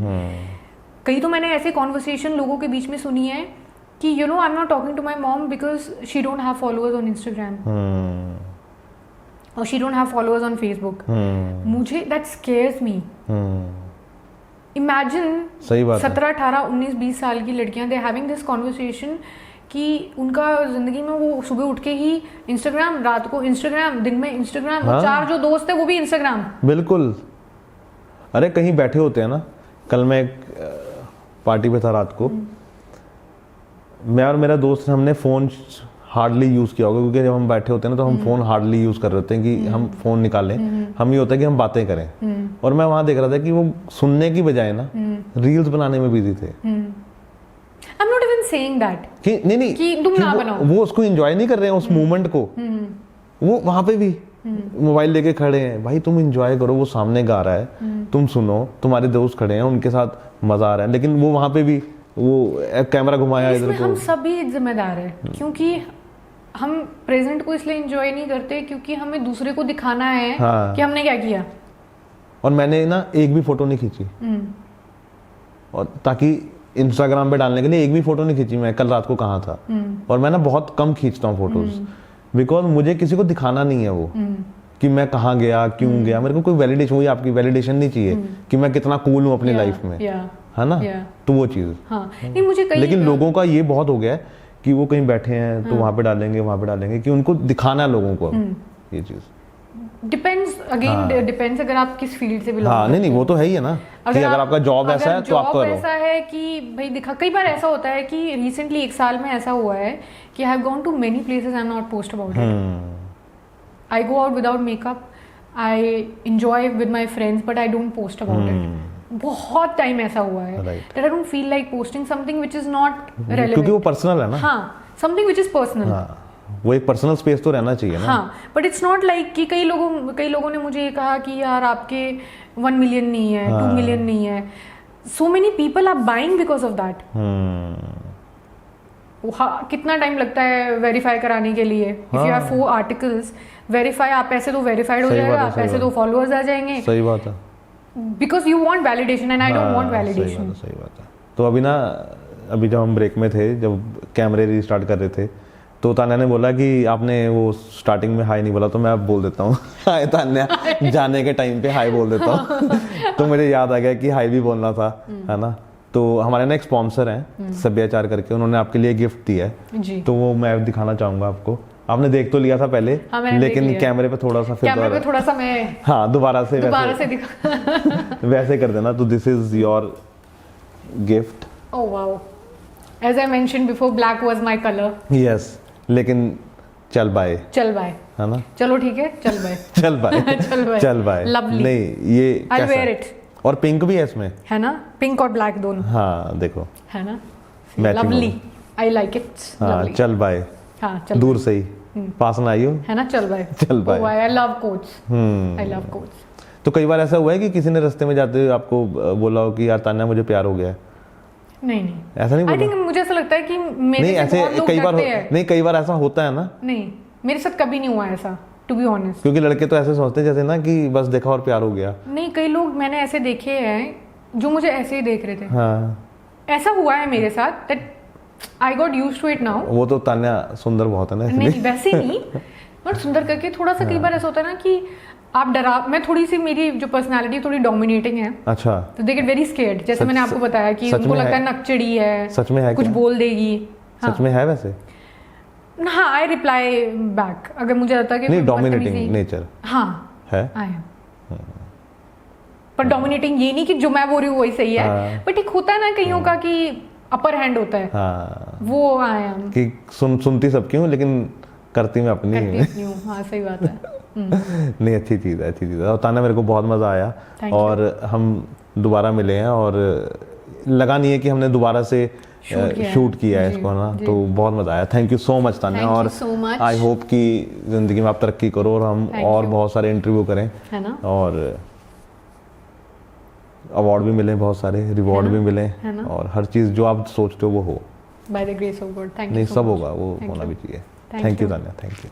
कई तो मैंने ऐसे कॉन्वर्सेशन लोगों के बीच में सुनी है कि you know I am not talking to my mom because she don't have followers on Instagram और she don't have followers on Facebook. मुझे दैट स्केयर्स मी। इमेजिन 17, 18, 19, 20 साल की लड़कियां, दे हैविंग दिस कॉन्वर्सेशन कि उनका जिंदगी में वो सुबह उठ के ही इंस्टाग्राम, रात को इंस्टाग्राम, दिन में इंस्टाग्राम, 4 जो दोस्त है वो भी इंस्टाग्राम। बिल्कुल। अरे कहीं बैठे होते हैं ना, कल मैं एक पार्टी पे था रात को, मैं और मेरा दोस्त, हमने फोन हार्डली यूज किया होगा, क्योंकि जब हम बैठे होते हैं ना तो हम फोन हार्डली यूज कर रहे होते हैं कि हम फोन निकालें। हम ये होता है कि हम बातें करें। और मैं वहां देख रहा था कि वो सुनने की बजाय ना रील्स बनाने में बिजी थे। I'm not even saying that कि नहीं कि तुम ना बनाओ। वो उसको एंजॉय नहीं कर रहे हैं उस मोमेंट को। वो वहां पे भी मोबाइल लेके खड़े हैं, भाई तुम एंजॉय करो, वो सामने गा रहा है, तुम सुनो, तुम्हारे दोस्त खड़े हैं उनके साथ मजा आ रहा है, लेकिन वो वहां पे भी वो कैमरा घुमाया इधर को। हम सभी जिम्मेदार हैं, क्योंकि हम प्रेजेंट को इसलिए एंजॉय नहीं करते क्योंकि हमें दूसरे को दिखाना है कि हमने क्या किया। और मैंने ना एक भी फोटो नहीं खींची, और ताकि इंस्टाग्राम पे डालने के लिए एक भी फोटो नहीं खींची मैं कल रात को कहाँ था। और मैं ना बहुत कम खींचता हूँ फोटोज, बिकॉज मुझे किसी को दिखाना नहीं है वो कि मैं कहाँ गया, क्यों गया। मेरे को कोई वैलिडेशन, वही आपकी वैलिडेशन नहीं चाहिए कि मैं कितना कूल हूँ अपनी लाइफ में, है ना। तो वो चीज नहीं मुझे लेकिन लोगों का ये बहुत हो गया है कि वो कहीं बैठे हैं तो वहां पे डालेंगे कि उनको दिखाना है लोगों को। ये चीज डिपेंड्स अगर आप किस फील्ड से बिलोंग नहीं वो तो है ही है ना कि अगर आपका जॉब ऐसा है तो आप करो। ऐसा है कि भाई दिखा, कई बार ऐसा होता है कि रिसेंटली 1 साल में ऐसा हुआ है कि I have gone to many places I am not post about it. I go out without makeup, I enjoy with my friends, but I don't post about it. बहुत टाइम ऐसा हुआ है that I don't feel like posting something which is not relevant, क्योंकि वो personal है ना। Something which is personal. वो एक पर्सनल स्पेस तो रहना चाहिए ना। बट इट्स नॉट लाइक कि कई लोगों ने मुझे ये कहा कि यार आपके 1 मिलियन नहीं है, 2 मिलियन नहीं है। So many people are buying because of that. कितना टाइम लगता है वेरीफाई कराने के लिए। If you have 4 articles verify, आप पैसे दो वेरीफाइड हो जाएगा, आप पैसे दो फॉलोअर्स आ जाएंगे। सही बात है, because you want validation and I don't want validation. सही बात है। तो अभी जब हम ब्रेक में थे, जब कैमरे रीस्टार्ट कर रहे थे, तो तान्या ने बोला कि आपने वो स्टार्टिंग में हाई नहीं बोला, तो मैं अब बोल देता हूँ हाय तान्या, जाने के टाइम पे हाई बोल देता हूँ। तो मुझे याद आ गया कि हाई भी बोलना था, है ना। तो हमारे ना एक स्पॉन्सर हैं सभ्याचार करके, उन्होंने आपके लिए गिफ्ट दिया है जी। तो वो मैं दिखाना चाहूंगा आपको। आपने देख तो लिया था पहले, लेकिन कैमरे पे थोड़ा सा मैं दोबारा से दिखा वैसे कर देना। तो this is your gift. Oh wow, as I mentioned before black was my colour. Yes, लेकिन चल बाय है ना। चलो ठीक है, चल बाय चल बाय लवली। नहीं ये आई वेयर इट, और पिंक भी है इसमें, है ना, पिंक और ब्लैक दोनों। हाँ देखो, है ना, लवली, आई लाइक इट। चल बाय, दूर से ही पास ना आई हो, है ना। चल bye. I love quotes, I love quotes. तो कई बार ऐसा हुआ है कि किसी ने रास्ते में जाते हुए आपको बोला हो कि यार तान्या मुझे प्यार हो गया है? नहीं ऐसा नहीं बोला। आई थिंक मुझे ऐसा लगता है कि मेरे से बहुत लोग डरते हैं। नहीं कई बार ऐसा होता है ना। नहीं, मेरे साथ कभी नहीं हुआ ऐसा, टू बी ऑनेस्ट। क्योंकि लड़के तो ऐसे सोचते हैं जैसे ना कि बस देखा और प्यार हो गया। नहीं, कई लोग मैंने ऐसे देखे हैं जो मुझे ऐसे ही देख रहे थे। ऐसा हुआ है मेरे साथ, that I got used to it now. वो तो तान्या सुंदर बहुत है ना। नहीं वैसे नहीं, बट सुंदर करके थोड़ा सा कई बार ऐसा होता है ना कि आप डरा, मैं थोड़ी सी, मेरी जो पर्सनालिटी थोड़ी डोमिनेटिंग है। अच्छा, तो दे गेट वेरी स्केर्ड। जैसे मैंने आपको बताया कि उनको लगता है नकचड़ी है, सच में है, कुछ बोल देगी। सच में है वैसे? हाँ, आई रिप्लाई बैक अगर मुझे लगता है कि नहीं, डोमिनेटिंग नेचर हाँ है, आई एम। पर डोमिनेटिंग ये नहीं कि जो मैं बोल रही हूँ वही सही है, बट एक होता है ना कईयों का कि अपर हैंड होता है। वो आई एम कि सुनती सबकी हूँ लेकिन करती मैं अपनी हूँ। हाँ सही बात है। नहीं, अच्छी चीज़ है। और तान्या मेरे को बहुत मज़ा आया और हम दोबारा मिले हैं और लगा नहीं है कि हमने दोबारा से शूट किया है इसको ना, तो बहुत मज़ा आया। Thank you so much Tanya, और आई होप कि ज़िंदगी में आप तरक्की करो और हम और बहुत सारे इंटरव्यू करें, है ना, और अवार्ड भी मिले, बहुत सारे रिवॉर्ड भी मिले, और हर चीज़ जो आप सोचते हो वो हो। By the grace of God. Thank you. नहीं, सब होगा, वो होना भी चाहिए। Thank you Tanya, thank you.